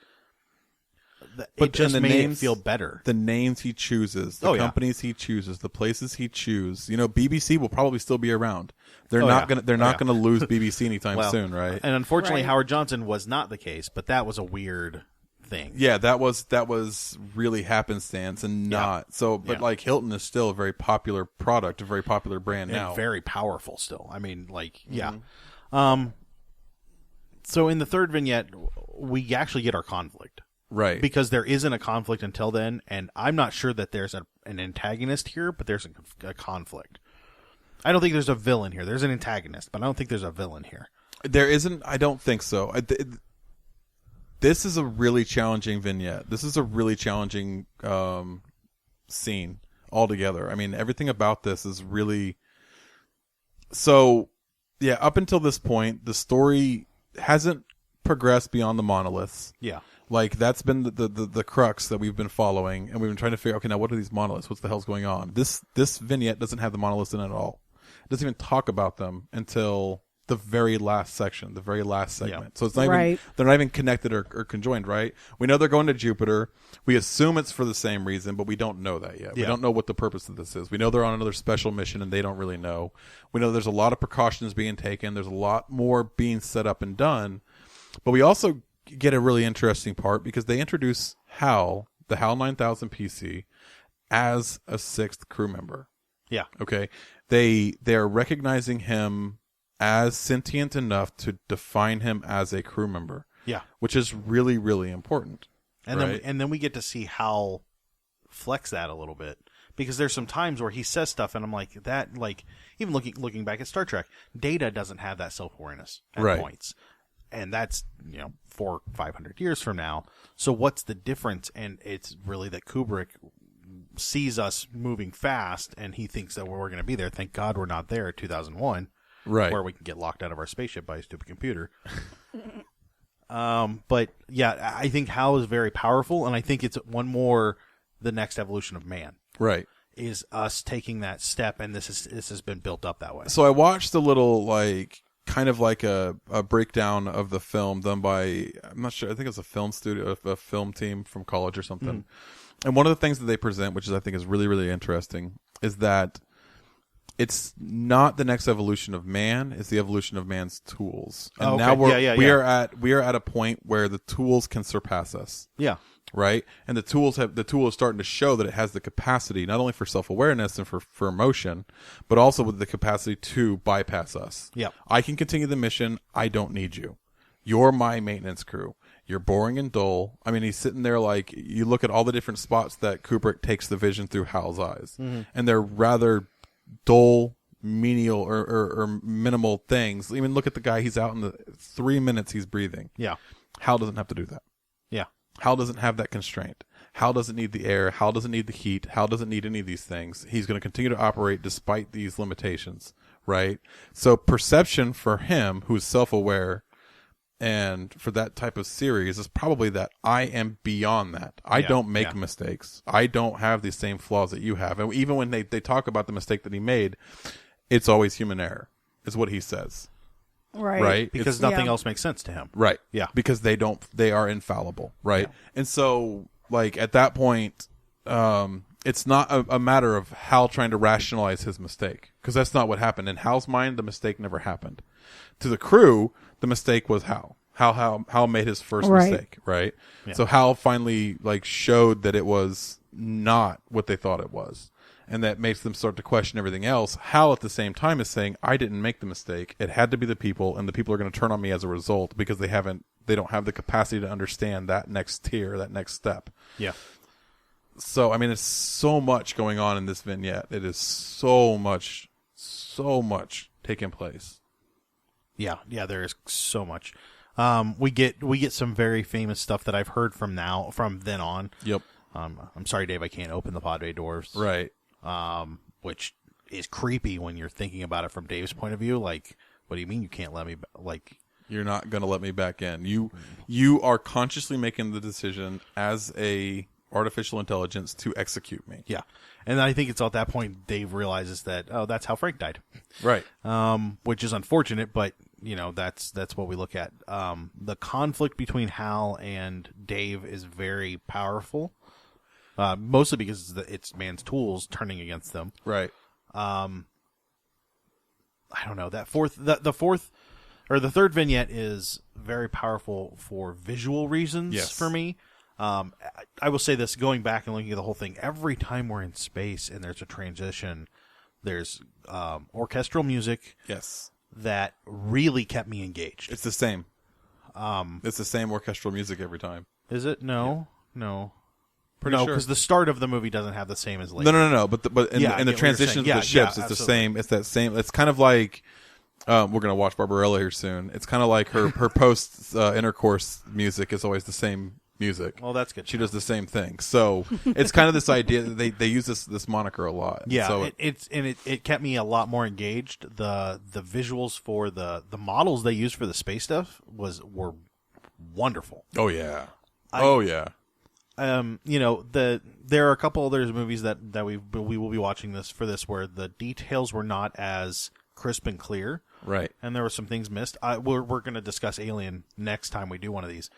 It just made it feel better. The names he chooses, the companies he chooses, the places he chooses. BBC will probably still be around. They're not gonna lose BBC anytime soon, right? And unfortunately, Howard Johnson was not the case, but that was a weird thing. Yeah, that was really happenstance and not so. But like Hilton is still a very popular product, a very popular brand now, and very powerful still. I mean, like So in the third vignette, we actually get our conflict. Right. Because there isn't a conflict until then, and I'm not sure that there's an antagonist here, but there's a conflict. I don't think there's a villain here. There's an antagonist, but I don't think there's a villain here. There isn't. I don't think so. This is a really challenging vignette. This is a really challenging scene altogether. I mean, everything about this is really... So, yeah, up until this point, the story hasn't progressed beyond the monoliths. Yeah. Like, that's been the crux that we've been following, and we've been trying to figure, okay, now what are these monoliths? What's the hell's going on? This vignette doesn't have the monoliths in it at all. It doesn't even talk about them until the very last section, the very last segment. Yeah. So it's not even, they're not even connected or conjoined, right? We know they're going to Jupiter. We assume it's for the same reason, but we don't know that yet. We don't know what the purpose of this is. We know they're on another special mission, and they don't really know. We know there's a lot of precautions being taken. There's a lot more being set up and done. But we also get a really interesting part because they introduce Hal, the HAL 9000 PC, as a sixth crew member. Yeah. Okay. They're recognizing him as sentient enough to define him as a crew member. Yeah. Which is really, really important. And right? then we get to see Hal flex that a little bit. Because there's some times where he says stuff and I'm like, that, like, even looking back at Star Trek, Data doesn't have that self-awareness at points. And that's, 400-500 years from now. So what's the difference? And it's really that Kubrick sees us moving fast and he thinks that we're going to be there. Thank God we're not there at 2001. Right. Where we can get locked out of our spaceship by a stupid computer. But yeah, I think Hal is very powerful, and I think it's one more the next evolution of man. Right. Is us taking that step, and this has been built up that way. So I watched a little, kind of like a breakdown of the film done by, I'm not sure, I think it's a film studio, a film team from college or something. And one of the things that they present, which I think is really, really interesting, is that it's not the next evolution of man; it's the evolution of man's tools. And now we are at a point where the tools can surpass us. Yeah. Right, and the tool is starting to show that it has the capacity not only for self-awareness and for emotion, but also with the capacity to bypass us. Yeah, I can continue the mission. I don't need you. You're my maintenance crew. You're boring and dull. I mean, he's sitting there like, you look at all the different spots that Kubrick takes the vision through Hal's eyes, and they're rather dull, menial, or minimal things. Even look at the guy. He's out in the 3 minutes he's breathing. Yeah, Hal doesn't have to do that. Yeah. Hal doesn't have that constraint. Hal doesn't need the air. Hal doesn't need the heat. Hal doesn't need any of these things. He's going to continue to operate despite these limitations, right? So perception for him, who's self-aware, and for that type of series is probably that I am beyond that. I don't make mistakes. I don't have the same flaws that you have. And even when they talk about the mistake that he made, it's always human error, is what he says. Right. Because nothing else makes sense to him. Right. Yeah. Because they are infallible. Right. Yeah. And so, at that point, it's not a matter of Hal trying to rationalize his mistake, because that's not what happened. In Hal's mind, the mistake never happened. To the crew, the mistake was Hal. Hal made his first mistake. Right. Yeah. So Hal finally showed that it was not what they thought it was. And that makes them start to question everything else. Hal, at the same time, is saying, I didn't make the mistake. It had to be the people, and the people are going to turn on me as a result because they don't have the capacity to understand that next tier, that next step. Yeah. So, I mean, there's so much going on in this vignette. It is so much taking place. Yeah, there is so much. We get some very famous stuff that I've heard from then on. Yep. I'm sorry, Dave, I can't open the pod bay doors. Right. Which is creepy when you're thinking about it from Dave's point of view. What do you mean you can't let me like? You're not going to let me back in. You are consciously making the decision as a artificial intelligence to execute me. Yeah, and I think it's at that point Dave realizes that that's how Frank died, Right. which is unfortunate, but that's what we look at. The conflict between Hal and Dave is very powerful, mostly because it's man's tools turning against them. Right. I don't know, that the third vignette is very powerful for visual reasons for me. I will say this, going back and looking at the whole thing, every time we're in space and there's a transition, there's orchestral music. Yes. That really kept me engaged. It's the same. It's the same orchestral music every time. Is it? No. Pretty no, sure. because the start of the movie doesn't have the same as later. No. But in the transitions of the ships, it's the same. It's that same. It's kind of like we're gonna watch Barbarella here soon. It's kind of like her post intercourse music is always the same music. Well, that's good. She does the same thing. So it's kind of this idea that they use this moniker a lot. Yeah, so it kept me a lot more engaged. The visuals for the models they used for the space stuff were wonderful. Oh yeah. There are a couple other movies that we will be watching this where the details were not as crisp and clear. Right. And there were some things missed. We're going to discuss Alien next time we do one of these.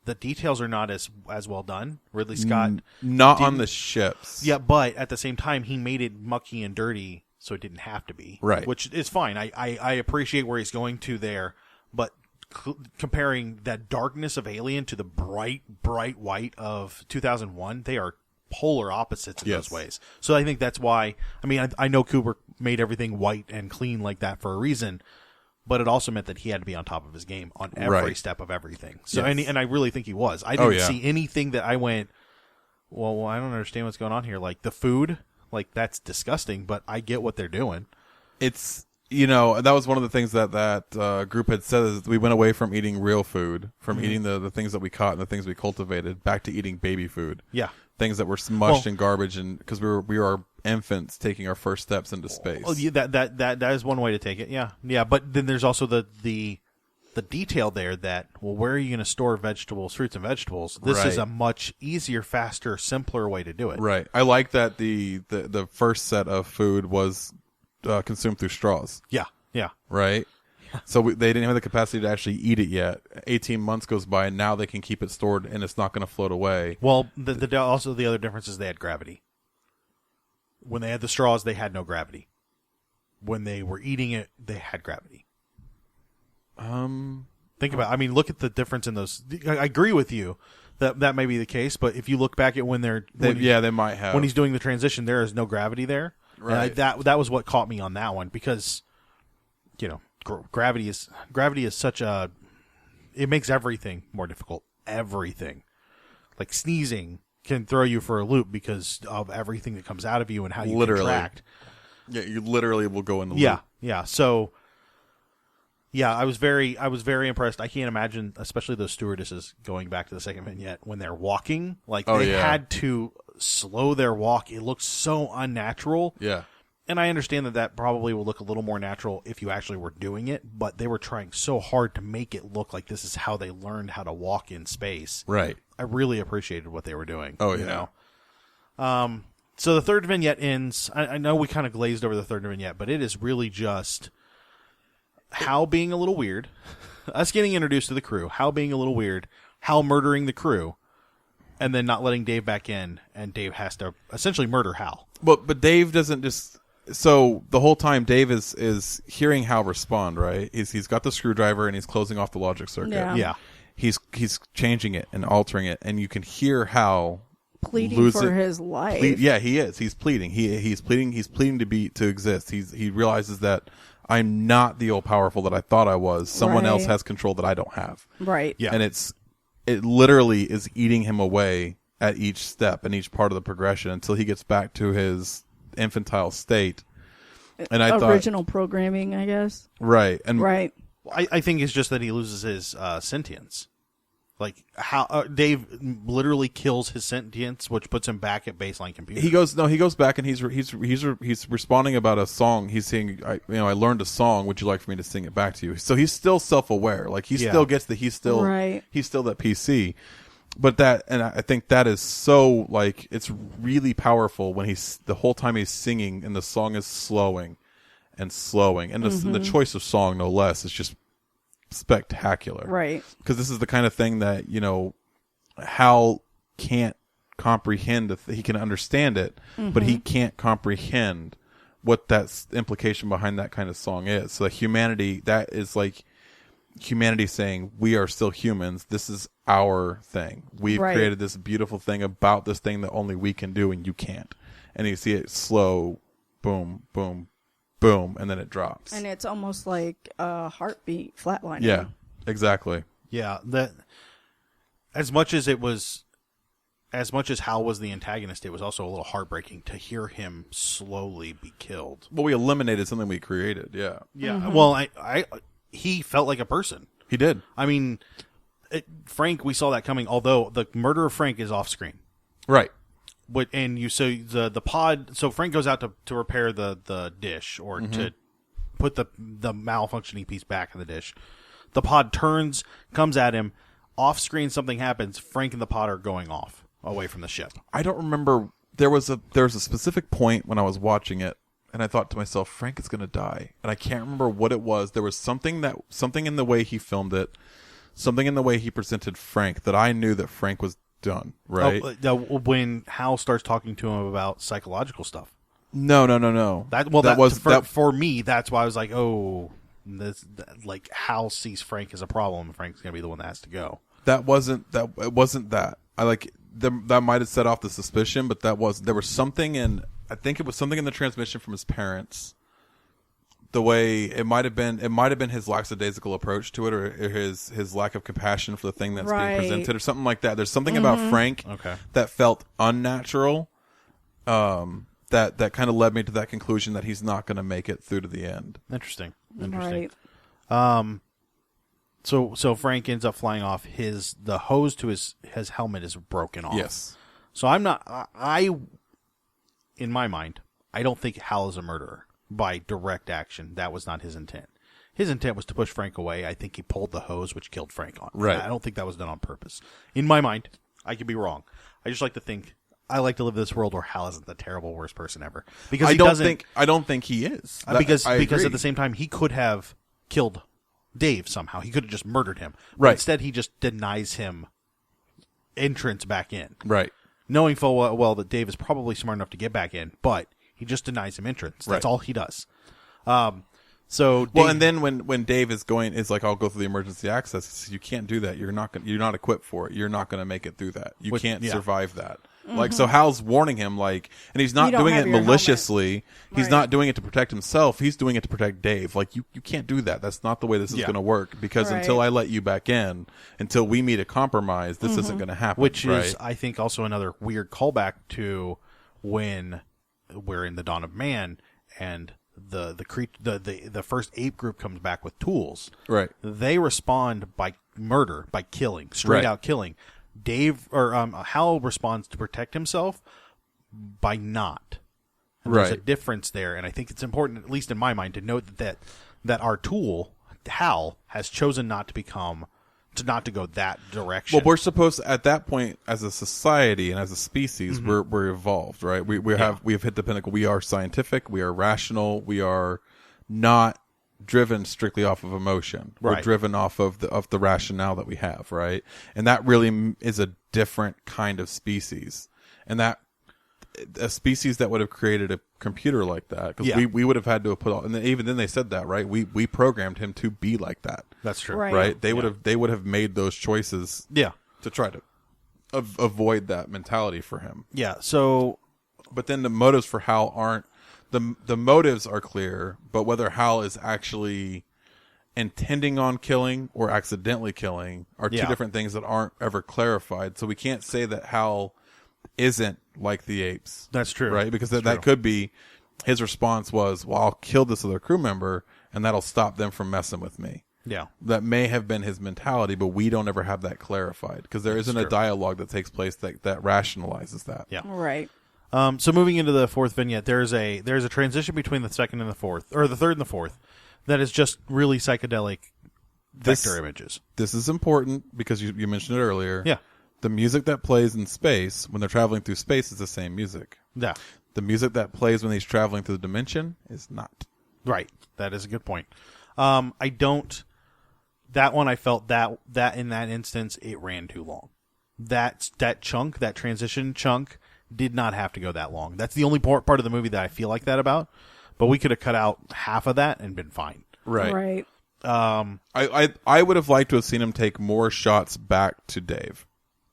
The details are not as well done. Ridley Scott not on the ships. Yeah, but at the same time he made it mucky and dirty so it didn't have to be. Right. Which is fine. I appreciate where he's going to there, but comparing that darkness of Alien to the bright white of 2001, they are polar opposites in those ways. So I think that's why, I know Kubrick made everything white and clean like that for a reason, but it also meant that he had to be on top of his game on every step of everything. So and I really think he was. I didn't see anything that I went, well, I don't understand what's going on here. Like the food, like that's disgusting, but I get what they're doing. It's that was one of the things that group had said, is we went away from eating real food, from eating the things that we caught and the things we cultivated, back to eating baby food. Yeah. Things that were smushed in garbage, and because we were infants taking our first steps into space. Oh, yeah, that is one way to take it. Yeah. But then there's also the detail there that, well, where are you going to store vegetables, fruits and vegetables? This is a much easier, faster, simpler way to do it. Right. I like that the first set of food was consumed through straws. Yeah. Right. So they didn't have the capacity to actually eat it yet. 18 months goes by, and now they can keep it stored, and it's not going to float away. Well, also the other difference is they had gravity. When they had the straws, they had no gravity. When they were eating it, they had gravity. Think about it. Look at the difference in those. I agree with you that may be the case, but if you look back at when they might have. When he's doing the transition, there is no gravity there. Right. And that was what caught me on that one, because gravity is such a, it makes everything more difficult. Everything, like sneezing, can throw you for a loop because of everything that comes out of you and how you contract. Yeah, you literally will go in the loop. Yeah. So, yeah, I was very impressed. I can't imagine, especially those stewardesses, going back to the second vignette, when they're walking, like they had to slow their walk. It looks so unnatural. Yeah. And I understand that probably will look a little more natural if you actually were doing it, but they were trying so hard to make it look like this is how they learned how to walk in space. Right. I really appreciated what they were doing. Oh, yeah. So the third vignette ends. I know we kind of glazed over the third vignette, but it is really just Hal being a little weird, us getting introduced to the crew, Hal being a little weird, Hal murdering the crew, and then not letting Dave back in, and Dave has to essentially murder Hal. But Dave doesn't just. So the whole time Dave is hearing Hal respond, right? He's got the screwdriver and he's closing off the logic circuit. Yeah. He's changing it and altering it, and you can hear Hal pleading for his life. He is. He's pleading. He's pleading. He's pleading to exist. He realizes that I'm not the all powerful that I thought I was. Someone else has control that I don't have. Right. Yeah. And it literally is eating him away at each step and each part of the progression until he gets back to his infantile state. And I thought original programming, I guess. Right. And right. I think it's just that he loses his sentience. Like how Dave literally kills his sentience, which puts him back at baseline computer. He goes back and he's responding about a song. He's saying, I learned a song. Would you like for me to sing it back to you? So he's still self-aware. Like he still gets that he's still that PC. But I think that is so, like, it's really powerful when the whole time he's singing and the song is slowing and slowing, and the choice of song, no less, is just spectacular. Right. Because this is the kind of thing that, Hal can't comprehend. He can understand it, but he can't comprehend what that implication behind that kind of song is. So humanity, that is like humanity saying, we are still humans. This is our thing. We've created this beautiful thing about this thing that only we can do and you can't. And you see it slow, boom, boom, boom, and then it drops. And it's almost like a heartbeat flatlining. Yeah, exactly. Yeah, that as much as Hal was the antagonist, it was also a little heartbreaking to hear him slowly be killed. Well, we eliminated something we created. Yeah. Yeah. Well, he felt like a person. He did. I mean, Frank, we saw that coming. Although the murder of Frank is off screen, right? And the pod. So Frank goes out to repair the dish or to put the malfunctioning piece back in the dish. The pod turns, comes at him. Off screen, something happens. Frank and the pod are going off away from the ship. I don't remember. There was a specific point when I was watching it, and I thought to myself, Frank is going to die, and I can't remember what it was. There was something in the way he filmed it, something in the way he presented Frank that I knew that Frank was done. Right? When Hal starts talking to him about psychological stuff. No. For me. That's why I was like, oh, like Hal sees Frank as a problem, and Frank's going to be the one that has to go. It wasn't that. I like that might have set off the suspicion, but there was something in. I think it was something in the transmission from his parents. The way it might have been his lackadaisical approach to it, or his lack of compassion for the thing that's being presented, or something like that. There's something about Frank that felt unnatural. That kind of led me to that conclusion that he's not going to make it through to the end. Interesting. Right. So Frank ends up flying off. The hose to his helmet is broken off. Yes. So in my mind, I don't think Hal is a murderer by direct action. That was not his intent. His intent was to push Frank away. I think he pulled the hose, which killed Frank on. Right. I don't think that was done on purpose. In my mind, I could be wrong. I just like to think. I like to live in this world where Hal isn't the terrible worst person ever. Because I don't think he is. Because at the same time he could have killed Dave somehow. He could have just murdered him. Right. Instead, he just denies him entrance back in. Right. Knowing full well that Dave is probably smart enough to get back in, but he just denies him entrance. That's all he does. And then when Dave is like, I'll go through the emergency access. He says, you can't do that. You're not equipped for it. You're not going to make it through that. You can't survive that. Like, so Hal's warning him, like, and he's not doing it maliciously. He's not doing it to protect himself. He's doing it to protect Dave. Like, you can't do that. That's not the way this is going to work, because until I let you back in, until we meet a compromise, this isn't going to happen. Which is, I think, also another weird callback to when we're in the Dawn of Man and the first ape group comes back with tools. Right. They respond by murder, by killing, straight out killing. Hal responds to protect himself by not. And there's a difference there, and I think it's important, at least in my mind, to note that our tool, Hal, has chosen not to go that direction. Well, we're supposed to, at that point, as a society and as a species, we're evolved, right? We have hit the pinnacle. We are scientific. We are rational. We are not driven strictly off of emotion. Right. We're driven off of the rationale that we have, right? And that really is a different kind of species, and that a species that would have created a computer like that, because we would have had to have put all, and even then they said that, right? We programmed him to be like that. That's true, right? They would have made those choices, to try to avoid that mentality for him. Yeah. So, but then the motives for Hal aren't. The motives are clear, but whether Hal is actually intending on killing or accidentally killing are two different things that aren't ever clarified. So we can't say that Hal isn't like the apes. That's true. Right? Because that could be his response was, well, I'll kill this other crew member and that'll stop them from messing with me. Yeah. That may have been his mentality, but we don't ever have that clarified because there isn't a true. dialogue that takes place that rationalizes that. Yeah. Right. So moving into the fourth vignette, there's a transition between the second and the fourth, or the third and the fourth, that is just really psychedelic vector images. This is important because you mentioned it earlier. Yeah. The music that plays in space when they're traveling through space is the same music. Yeah. The music that plays when he's traveling through the dimension is not. Right. That is a good point. That one I felt that in that instance it ran too long. That transition chunk did not have to go that long. That's the only part of the movie that I feel like that about. But we could have cut out half of that and been fine. Right. Right. I would have liked to have seen him take more shots back to Dave.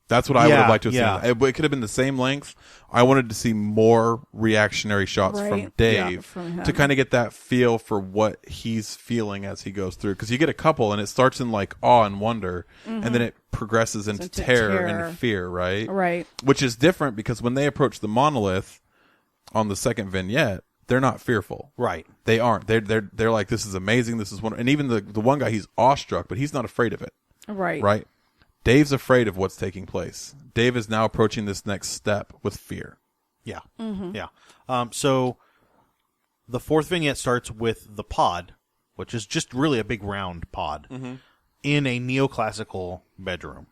That's what I would have liked to have seen. It could have been the same length. I wanted to see more reactionary shots from Right. Dave From him. to kind of get that feel for what he's feeling as he goes through. Because you get a couple, and it starts in like awe and wonder, and then it progresses into terror and fear, right? Right. Which is different because when they approach the monolith on the second vignette, they're not fearful. Right. They aren't. They're like, this is amazing. This is one. And even the one guy, he's awestruck, but he's not afraid of it. Right. Right. Dave's afraid of what's taking place. Dave is now approaching this next step with fear. Yeah. Yeah. So the fourth vignette starts with the pod, which is just really a big round pod in a neoclassical bedroom.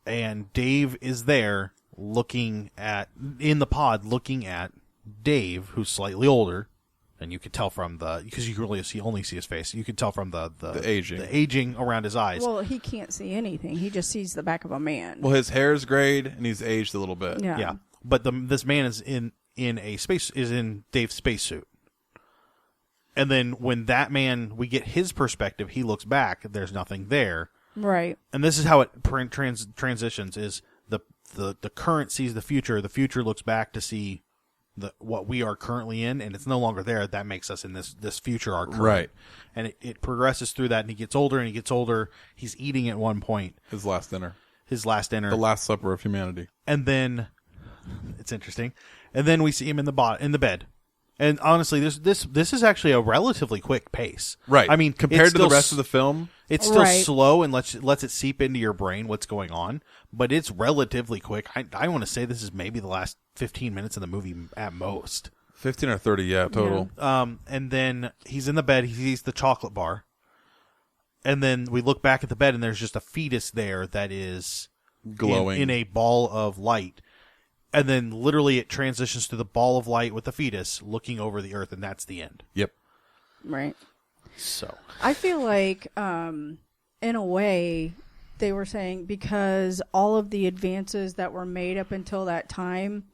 And Dave is there looking at Dave, who's slightly older. And you could tell from because you really only see his face. You could tell from the aging around his eyes. Well, he can't see anything. He just sees the back of a man. Well, his hair's grayed and he's aged a little bit. Yeah. Yeah, but this man is in Dave's spacesuit. And then when we get his perspective, he looks back. There's nothing there. Right. And this is how it transitions: is the current sees the future. The future looks back to see what we are currently in, and it's no longer there. That makes us in this future arc, Right? And it progresses through that, and he gets older and he gets older. He's eating at one point. His last dinner, The Last Supper of humanity. And then it's interesting. And then we see him in the bed. And honestly, this is actually a relatively quick pace, Right? I mean, compared to the rest of the film, it's still Right. slow and lets it seep into your brain what's going on, but it's relatively quick. I want to say this is maybe the last 15 minutes of the movie at most. 15 or 30, yeah, total. And then he's in the bed. He sees the chocolate bar, and then we look back at the bed, and there's just a fetus there that is Glowing in a ball of light. And then literally it transitions to the ball of light with the fetus looking over the earth, and that's the end. Yep. Right. So I feel like, in a way, they were saying because all of the advances that were made up until that time,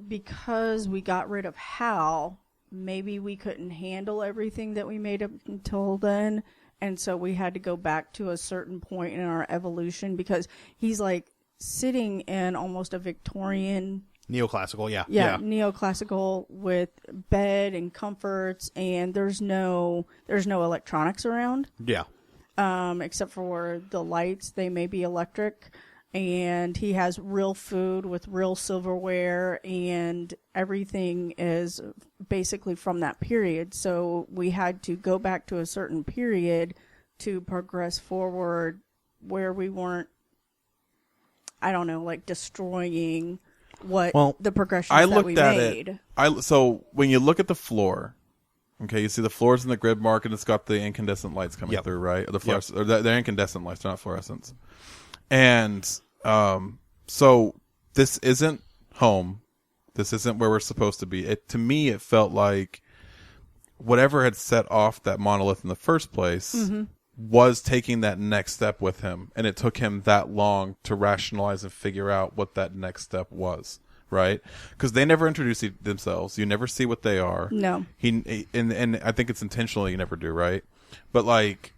because we got rid of Hal, maybe we couldn't handle everything that we made up until then. And so we had to go back to a certain point in our evolution because he's like sitting in almost a Victorian neoclassical, yeah. neoclassical with bed and comforts, and there's no electronics around, Yeah. except for the lights. They may be electric, and he has real food with real silverware, and everything is basically from that period. So we had to go back to a certain period to progress forward where we weren't, I don't know, like destroying the progressions I that looked we at made. So when you look at the floor, okay, you see the floor's in the grid mark, and it's got the incandescent lights coming through, right? The they're incandescent lights, they're not fluorescents. And so this isn't home. This isn't where we're supposed to be. To me, it felt like whatever had set off that monolith in the first place was taking that next step with him, and it took him that long to rationalize and figure out what that next step was, right? Because they never introduce themselves. You never see what they are. No. And I think it's intentional. You never do, right? But like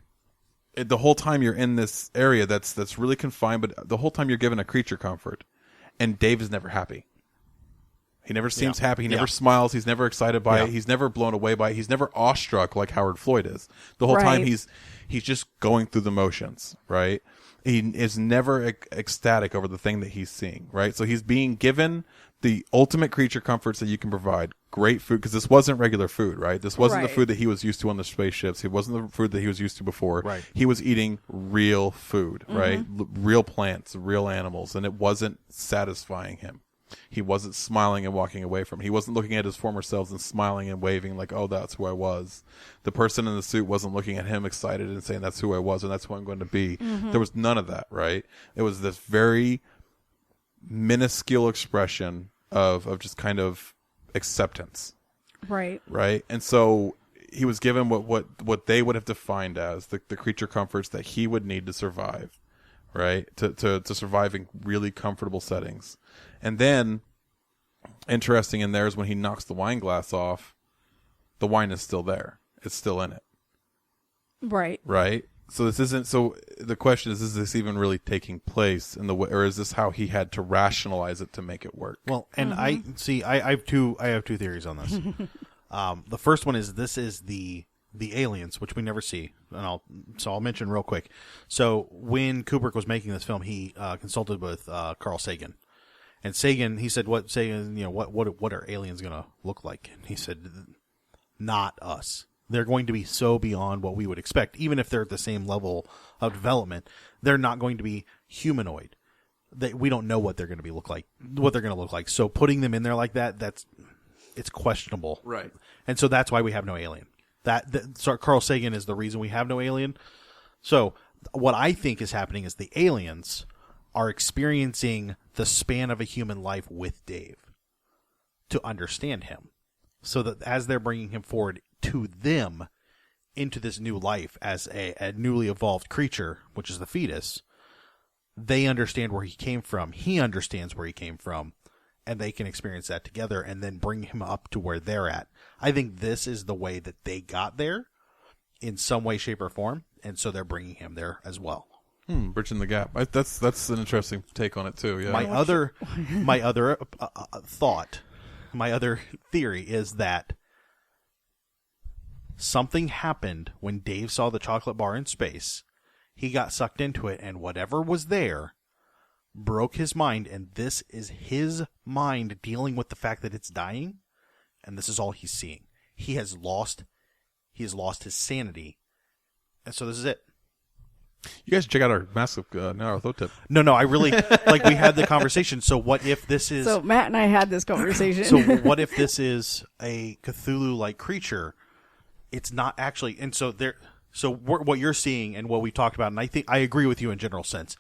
the whole time you're in this area that's really confined, but the whole time you're given a creature comfort, and Dave is never happy. He never seems happy. He never smiles. He's never excited by it. He's never blown away by it. He's never awestruck like Howard Floyd is. The whole time he's just going through the motions, right? He is never ecstatic over the thing that he's seeing, right? So he's being given the ultimate creature comforts that you can provide. Great food, because this wasn't regular food, right? This wasn't the Right. food that he was used to on the spaceships. It wasn't the food that he was used to before. Right. He was eating real food, right? Real plants, real animals, and it wasn't satisfying him. He wasn't smiling and walking away from it. He wasn't looking at his former selves and smiling and waving like, oh, that's who I was. The person in the suit wasn't looking at him excited and saying, that's who I was and that's who I'm going to be. There was none of that, right? It was this very minuscule expression of just kind of acceptance, Right. right? And so he was given what they would have defined as the creature comforts that he would need to survive, right? To survive in really comfortable settings. And then, interesting in there is when he knocks the wine glass off, the wine is still there. It's still in it, Right. right? So this isn't. So the question is this even really taking place in the way, or is this how he had to rationalize it to make it work? Well, and I have two theories on this. The first one is this is the aliens, which we never see, and I'll mention real quick. So when Kubrick was making this film, he consulted with Carl Sagan, and Sagan, he said, "What Sagan? What are aliens going to look like?" And he said, "Not us. They're going to be so beyond what we would expect, even if they're at the same level of development. They're not going to be humanoid. We don't know what they're going to look like. So putting them in there like that, it's questionable, Right. And so that's why we have no alien. So Carl Sagan is the reason we have no alien. So what I think is happening is the aliens are experiencing the span of a human life with Dave to understand him, so that as they're bringing him forward to them into this new life as a newly evolved creature, which is the fetus, they understand where he came from. He understands where he came from, and they can experience that together and then bring him up to where they're at. I think this is the way that they got there in some way, shape, or form, and so they're bringing him there as well. Bridging the gap. That's an interesting take on it too. Yeah. My other thought, my other theory is that something happened when Dave saw the chocolate bar in space. He got sucked into it, and whatever was there broke his mind, and this is his mind dealing with the fact that it's dying, and this is all he's seeing. He has lost his sanity, and so this is it. You guys check out our massive Naruto tip. No, I really we had the conversation. So what if this is? So Matt and I had this conversation. So what if this is a Cthulhu-like creature? It's not actually, and so there. So what you're seeing and what we talked about, and I think I agree with you in general sense.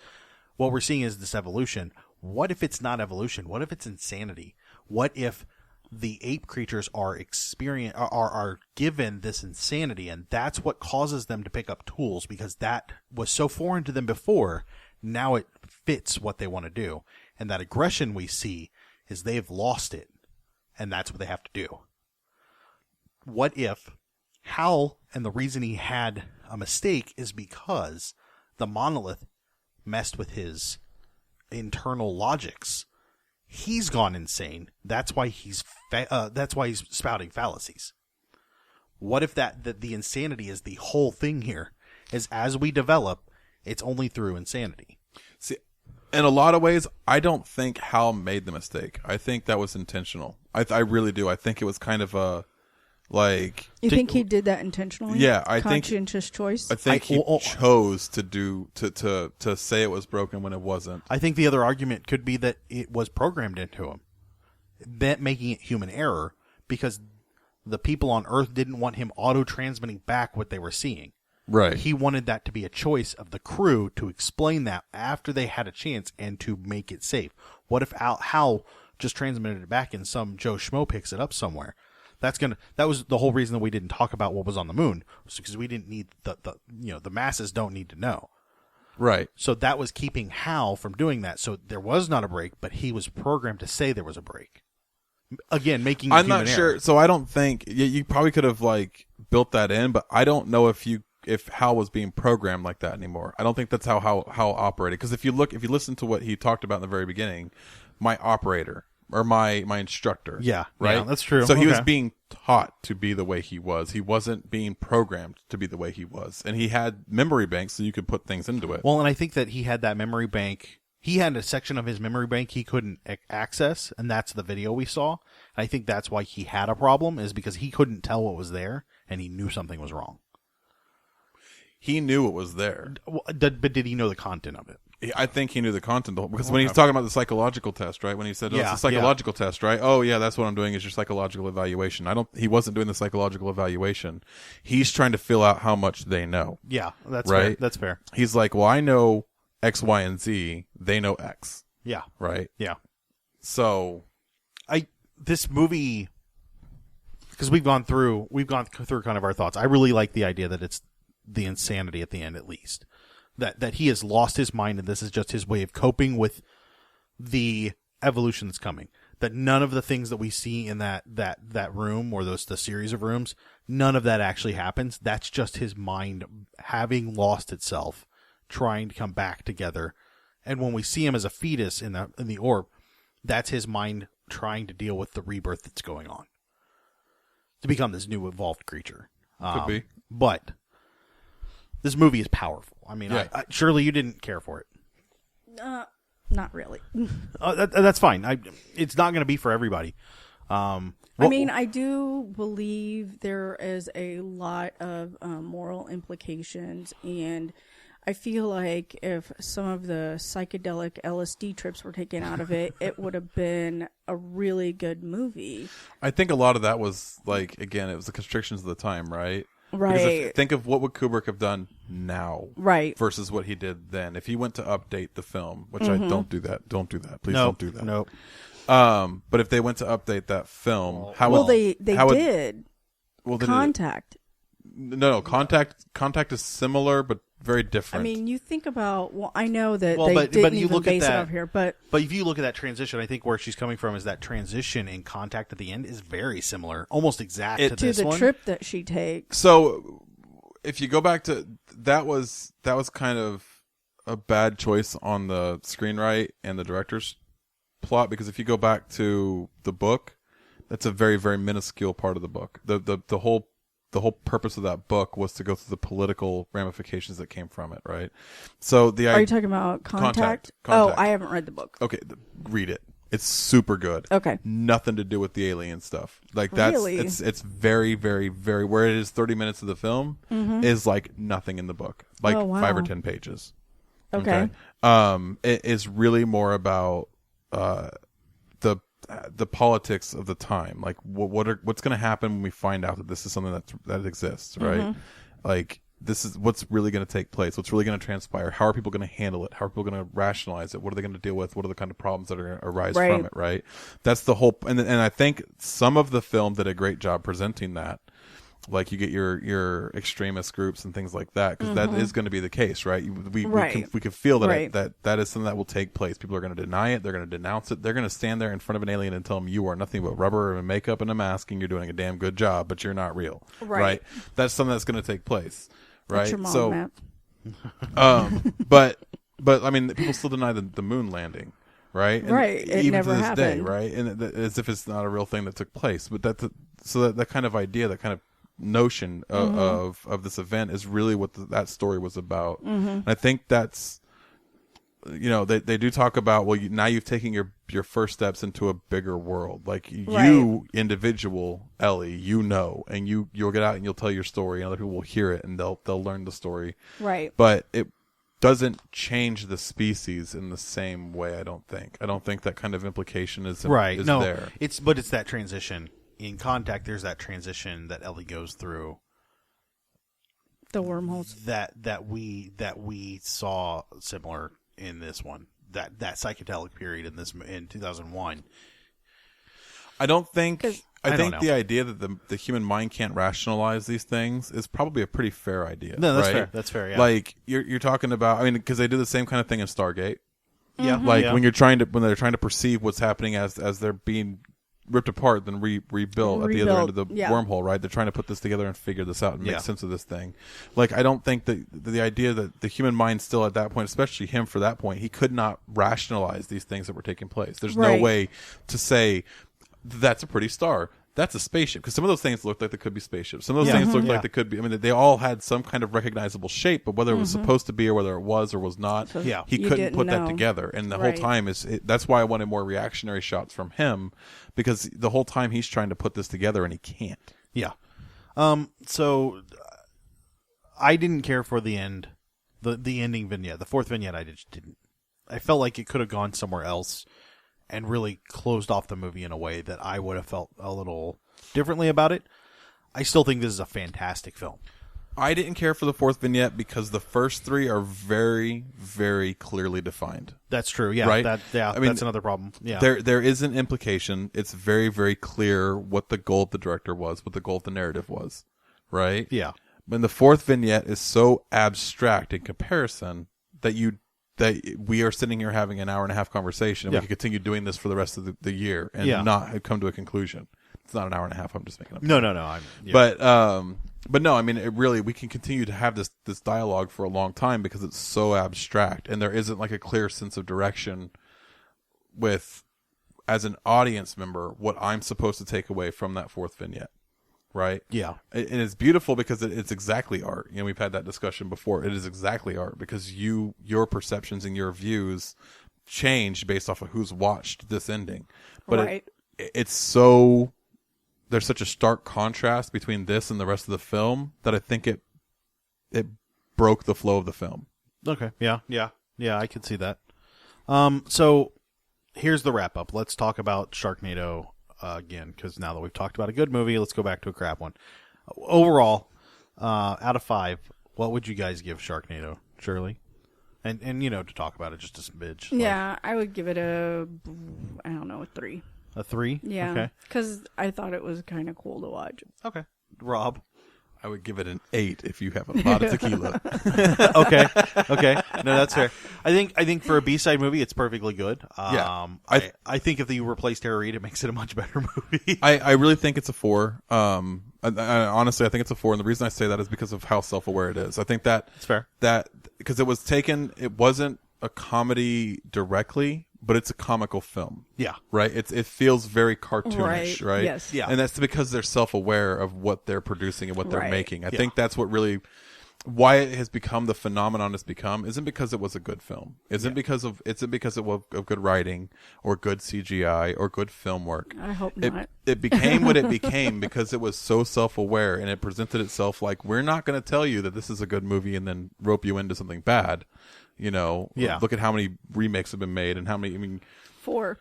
What we're seeing is this evolution. What if it's not evolution? What if it's insanity? What if the ape creatures are given this insanity, and that's what causes them to pick up tools, because that was so foreign to them before. Now it fits what they want to do, and that aggression we see is they've lost it, and that's what they have to do. What if Hal, and the reason he had a mistake is because the monolith messed with his internal logics. He's gone insane. That's why he's spouting fallacies. What if the insanity is the whole thing here? Is as we develop, it's only through insanity. See, in a lot of ways, I don't think Hal made the mistake. I think that was intentional. I really do. I think it was kind of a You think he did that intentionally? Yeah, I think conscientious choice. I think he chose to say it was broken when it wasn't. I think the other argument could be that it was programmed into him, that making it human error, because the people on Earth didn't want him auto-transmitting back what they were seeing. Right. He wanted that to be a choice of the crew to explain that after they had a chance and to make it safe. What if Hal just transmitted it back and some Joe Schmo picks it up somewhere? That was the whole reason that we didn't talk about what was on the moon, was because we didn't need the masses don't need to know. Right. So that was keeping Hal from doing that. So there was not a break, but he was programmed to say there was a break. Again, making I'm not sure. So I don't think you probably could have built that in, but I don't know if Hal was being programmed like that anymore. I don't think that's how Hal operated. Because if you listen to what he talked about in the very beginning, my operator or my instructor. Yeah. Right. Yeah, that's true. So he was Okay. being taught to be the way he was. He wasn't being programmed to be the way he was. And he had memory banks so you could put things into it. Well, and I think that he had that memory bank. he had a section of his memory bank he couldn't access, and that's the video we saw. And I think that's why he had a problem, is because he couldn't tell what was there, and he knew something was wrong. He knew it was there. But did he know the content of it? I think he knew the content because when he's talking about the psychological test, right? When he said, it's a psychological test, right? Oh yeah, that's what I'm doing is your psychological evaluation. He wasn't doing the psychological evaluation. He's trying to fill out how much they know. Yeah, that's right. Fair. That's fair. He's like, well, I know X, Y, and Z. They know X. Yeah. Right. Yeah. So, this movie, because we've gone through kind of our thoughts. I really like the idea that it's the insanity at the end, at least. That he has lost his mind, and this is just his way of coping with the evolution that's coming. That none of the things that we see in that room, or the series of rooms, none of that actually happens. That's just his mind having lost itself, trying to come back together. And when we see him as a fetus in the orb, that's his mind trying to deal with the rebirth that's going on to become this new evolved creature. Could be, but this movie is powerful. I mean, yeah. Shirley, you didn't care for it. Not really. That's fine. It's not going to be for everybody. I mean, I do believe there is a lot of moral implications, and I feel like if some of the psychedelic LSD trips were taken out of it, it would have been a really good movie. I think a lot of that was like, again, it was the constrictions of the time, right? Right. Think of what would Kubrick have done now, right, versus what he did then. If he went to update the film, which I don't do that. Don't do that. Please don't do that. Nope. But if they went to update that film, they did. Well, Contact. No, Contact is similar but very different. I mean, you think about. Well, I know that but didn't you even look base at that, it off here, but if you look at that transition, I think where she's coming from is that transition in Contact at the end is very similar, almost exact to this the one. trip that she takes. So, if you go back to that was kind of a bad choice on the screenwrite and the director's plot, because if you go back to the book, that's a very, very minuscule part of the book. The whole purpose of that book was to go through the political ramifications that came from it, right? So are you talking about Contact? Oh, I haven't read the book. Okay, read it. It's super good. Okay. Nothing to do with the alien stuff. Like that's really? It's very, very, very, where it is 30 minutes of the film is like nothing in the book. Like 5 or 10 pages. Okay. It is really more about the politics of the time. Like what's going to happen when we find out that this is something that exists, right? Like this is what's really going to take place. What's really going to transpire? How are people going to handle it? How are people going to rationalize it? What are they going to deal with? What are the kind of problems that are going to arise from it? Right. That's the whole. And I think some of the film did a great job presenting that. Like you get your extremist groups and things like that, because that is going to be the case, right? We can feel that that is something that will take place. People are going to deny it. They're going to denounce it. They're going to stand there in front of an alien and tell them you are nothing but rubber and makeup and a mask, and you're doing a damn good job, but you're not real, right? That's something that's going to take place, right? That's your mom, But I mean, people still deny the moon landing. Right, and it even never to this day, happened. right, and as if it's not a real thing that took place. But that kind of idea, that kind of notion of this event is really what that story was about. And I think that's, they do talk about, well, now you've taken your first steps into a bigger world. Like you individual Ellie, and you'll get out and you'll tell your story, and other people will hear it and they'll learn the story. Right. But it doesn't change the species in the same way. I don't think that kind of implication is there. It's that transition. In Contact, there's that transition that Ellie goes through. The wormholes that we saw similar in this one. That psychedelic period in 2001. I don't think. I think know. the idea that the human mind can't rationalize these things is probably a pretty fair idea. No, that's right? fair. That's fair. Yeah. Like you're talking about. I mean, because they do the same kind of thing in Stargate. Yeah. Like when they're trying to perceive what's happening as they're being ripped apart, then rebuilt at the other end of the wormhole, right? They're trying to put this together and figure this out and make sense of this thing. Like, I don't think that the idea that the human mind still at that point, especially him for that point, he could not rationalize these things that were taking place. There's no way to say, that's a pretty star. that's a spaceship. Because some of those things looked like they could be spaceships. Some of those Yeah. things looked Yeah. like they could be. I mean, they all had some kind of recognizable shape, but whether it was supposed to be or whether it was or was not, So Yeah. he you couldn't didn't put that know. together. And the whole Right. time that's why I wanted more reactionary shots from him, because the whole time he's trying to put this together and he can't. Yeah. So I didn't care for the end, the ending vignette, the fourth vignette. I just didn't. I felt like it could have gone somewhere else and really closed off the movie in a way that I would have felt a little differently about it. I still think this is a fantastic film. I didn't care for the fourth vignette because the first three are very, very clearly defined. That's true. Yeah. Right? I mean, that's another problem. Yeah. There is an implication. It's very, very clear what the goal of the director was, what the goal of the narrative was. Right? Yeah. And the fourth vignette is so abstract in comparison that we are sitting here having an hour and a half conversation and Yeah. we can continue doing this for the rest of the year and Yeah. not come to a conclusion. It's not an hour and a half. I'm just making up. No. But no, I mean, it really, we can continue to have this dialogue for a long time because it's so abstract and there isn't like a clear sense of direction with, as an audience member, what I'm supposed to take away from that fourth vignette. Right? Yeah. And it's beautiful because it's exactly art. You know, we've had that discussion before. It is exactly art because your perceptions and your views change based off of who's watched this ending. But Right. it's so, there's such a stark contrast between this and the rest of the film that I think it broke the flow of the film. Okay. Yeah. I could see that. So here's the wrap up. Let's talk about Sharknado again, because now that we've talked about a good movie, let's go back to a crap one. Overall, out of 5, what would you guys give Sharknado, Shirley? And to talk about it just a smidge. Yeah, I would give it a 3. A 3? Yeah, Okay. because I thought it was kind of cool to watch. Okay. Rob? I would give it an 8 if you have a lot of tequila. Okay. No, that's fair. I think for a B-side movie, it's perfectly good. Yeah. I think if you replace Tara Reid, it makes it a much better movie. I really think it's a 4. Honestly, I think it's a 4, and the reason I say that is because of how self-aware it is. I think That's fair. that because it wasn't a comedy directly, but it's a comical film. Yeah. Right? It feels very cartoonish, right? Yes. Yeah. And that's because they're self-aware of what they're producing and what they're Right. making. I think that's what really why it has become the phenomenon it's become isn't because it was a good film. Isn't because it was of good writing or good CGI or good film work. I hope not. It became what it became because it was so self-aware and it presented itself like, we're not going to tell you that this is a good movie and then rope you into something bad. Yeah. Look at how many remakes have been made and how many. 4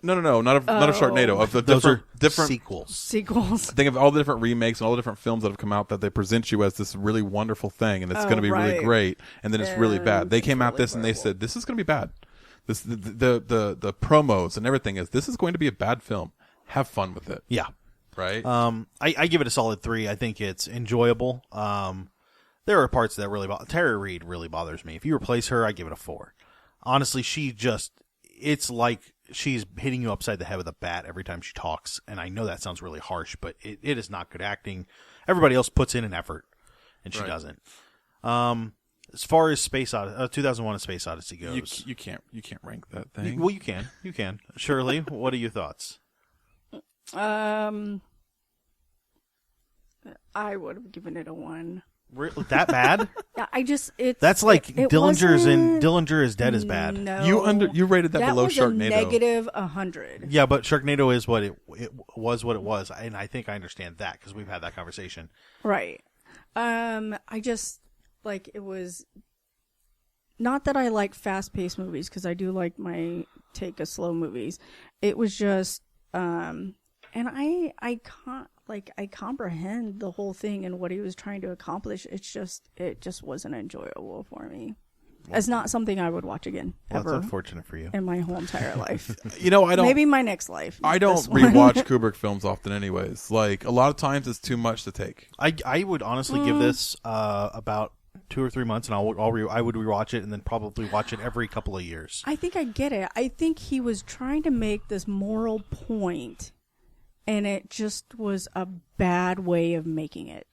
Not of Sharknado. Of the Those are different sequels. sequels. Think of all the different remakes and all the different films that have come out that they present you as this really wonderful thing and it's going to be really right. great, and then it's really bad. They came out really this and they horrible. said this is going to be bad. This the promos and everything is this is going to be a bad film. Have fun with it, Yeah. right? I give it a solid 3. I think it's enjoyable. There are parts that really Tara Reid really bothers me. If you replace her, I give it a 4. Honestly, it's like she's hitting you upside the head with a bat every time she talks. And I know that sounds really harsh, but it is not good acting. Everybody else puts in an effort, and she Right. doesn't. As far as 2001: A Space Odyssey goes, you can't rank that thing. well, you can. Shirley, what are your thoughts? I would have given it a 1. Really, that bad? Yeah, it's That's like it Dillinger's wasn't- and Dillinger is Dead is bad. No, You rated that below was Sharknado. A negative 100. Yeah, but Sharknado is what it was, and I think I understand that because we've had that conversation. Right. I just it was not that I like fast-paced movies because I do like my take a slow movies. It was just and I can't I comprehend the whole thing and what he was trying to accomplish. It just wasn't enjoyable for me. It's not something I would watch again Well, ever that's unfortunate for you. in my whole entire life. I don't. Maybe my next life. I don't This one. rewatch Kubrick films often, anyways. Like a lot of times, it's too much to take. I would honestly give this about 2 or 3 months, and I would rewatch it and then probably watch it every couple of years. I think I get it. I think he was trying to make this moral point, and it just was a bad way of making it.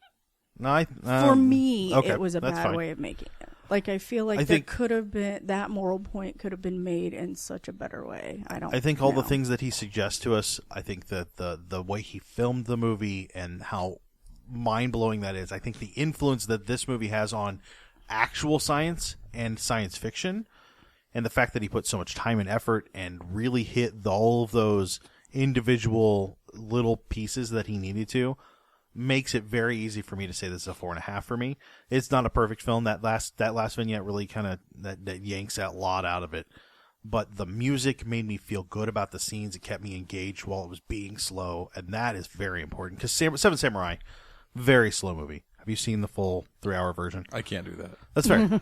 No, For me, okay, it was a that's bad fine. way of making it. Like, I feel like I think- could have been, that moral point could have been made in such a better way. I think all the know. things that he suggests to us, I think that the way he filmed the movie and how mind-blowing that is, I think the influence that this movie has on actual science and science fiction, and the fact that he put so much time and effort and really hit all of those individual little pieces that he needed to, makes it very easy for me to say this is a 4.5 for me. It's not a perfect film. That last vignette really kind of that yanks that lot out of it. But the music made me feel good about the scenes. It kept me engaged while it was being slow, and that is very important. Because Seven Samurai, very slow movie. Have you seen the full 3-hour version? I can't do that. That's fair.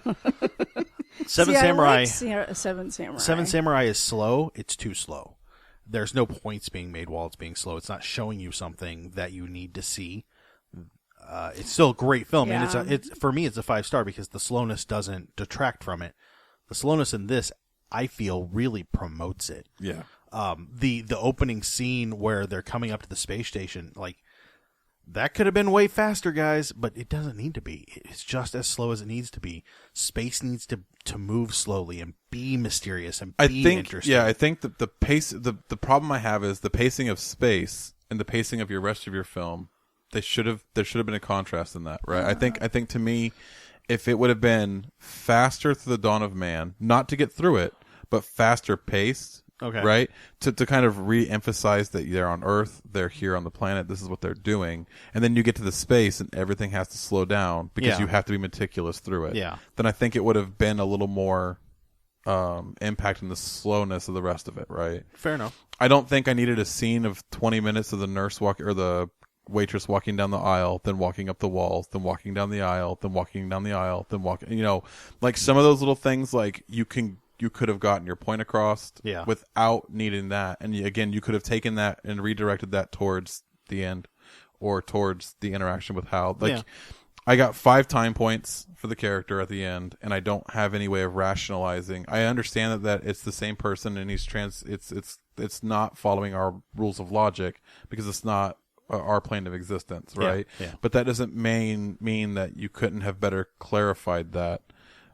Seven See, Samurai. I like Seven Samurai. Seven Samurai is slow. It's too slow. There's no points being made while it's being slow. It's not showing you something that you need to see. It's still a great film, and Yeah. it's for me, it's a 5-star because the slowness doesn't detract from it. The slowness in this, I feel, really promotes it. Yeah. The opening scene where they're coming up to the space station, like, that could have been way faster, guys, but it doesn't need to be. It's just as slow as it needs to be. Space needs to move slowly and be mysterious and be interesting. Yeah, I think that the pace, the problem I have is the pacing of space and the pacing of your rest of your film. There should have been a contrast in that, right? I think to me, if it would have been faster through the dawn of man, not to get through it, but faster paced. Okay. Right? To kind of re-emphasize that they're on Earth, they're here on the planet, this is what they're doing. And then you get to the space and everything has to slow down because Yeah. you have to be meticulous through it. Yeah. Then I think it would have been a little more impact in the slowness of the rest of it, right? Fair enough. I don't think I needed a scene of 20 minutes of the nurse or the waitress walking down the aisle, then walking up the walls, then walking down the aisle, then walking down the aisle, then walking, like some of those little things, like you could have gotten your point across without needing that. And again, you could have taken that and redirected that towards the end or towards the interaction with Hal. I got 5 time points for the character at the end, and I don't have any way of rationalizing. I understand that it's the same person and it's not following our rules of logic because it's not our plane of existence, right? Yeah. But that doesn't mean that you couldn't have better clarified that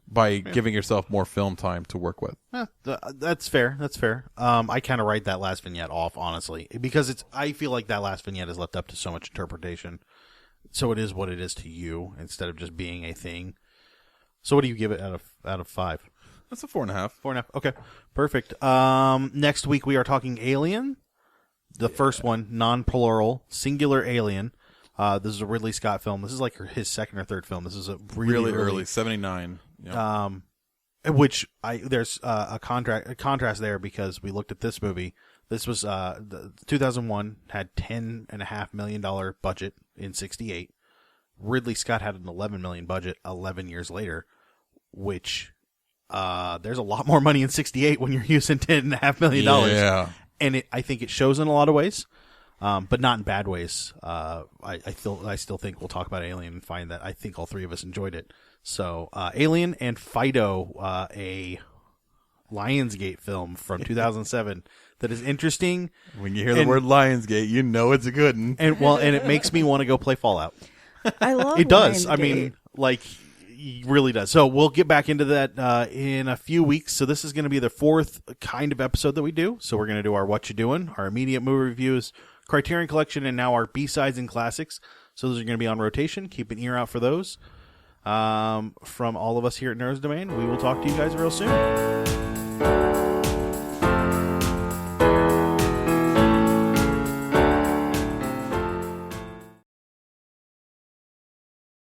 by giving yourself more film time to work with. That's fair. That's fair. I kind of write that last vignette off, honestly, because I feel like that last vignette is left up to so much interpretation. So it is what it is to you instead of just being a thing. So what do you give it out of 5? That's a 4.5. 4.5. Okay, perfect. Next week we are talking Alien, the first one, non-plural, singular Alien. This is a Ridley Scott film. This is like his second or third film. This is a really early, 79. Yep. Which there's a contrast there because we looked at this movie. This was 2001 had $10.5 million budget in 68. Ridley Scott had an $11 million budget 11 years later, which there's a lot more money in 68 when you're using $10.5 million. Yeah. And I think it shows in a lot of ways, but not in bad ways. I still think we'll talk about Alien and find that I think all three of us enjoyed it. So Alien and Fido, a Lionsgate film from 2007 that is interesting. When you hear the word Lionsgate, you know it's a good one. And it makes me want to go play Fallout. I love It does. Lionsgate. I mean, like, it really does. So we'll get back into that in a few weeks. So this is going to be the 4th kind of episode that we do. So we're going to do our What You Doing, our immediate movie reviews, Criterion Collection, and now our B-sides and classics. So those are going to be on rotation. Keep an ear out for those. From all of us here at Nerds Domain, we will talk to you guys real soon.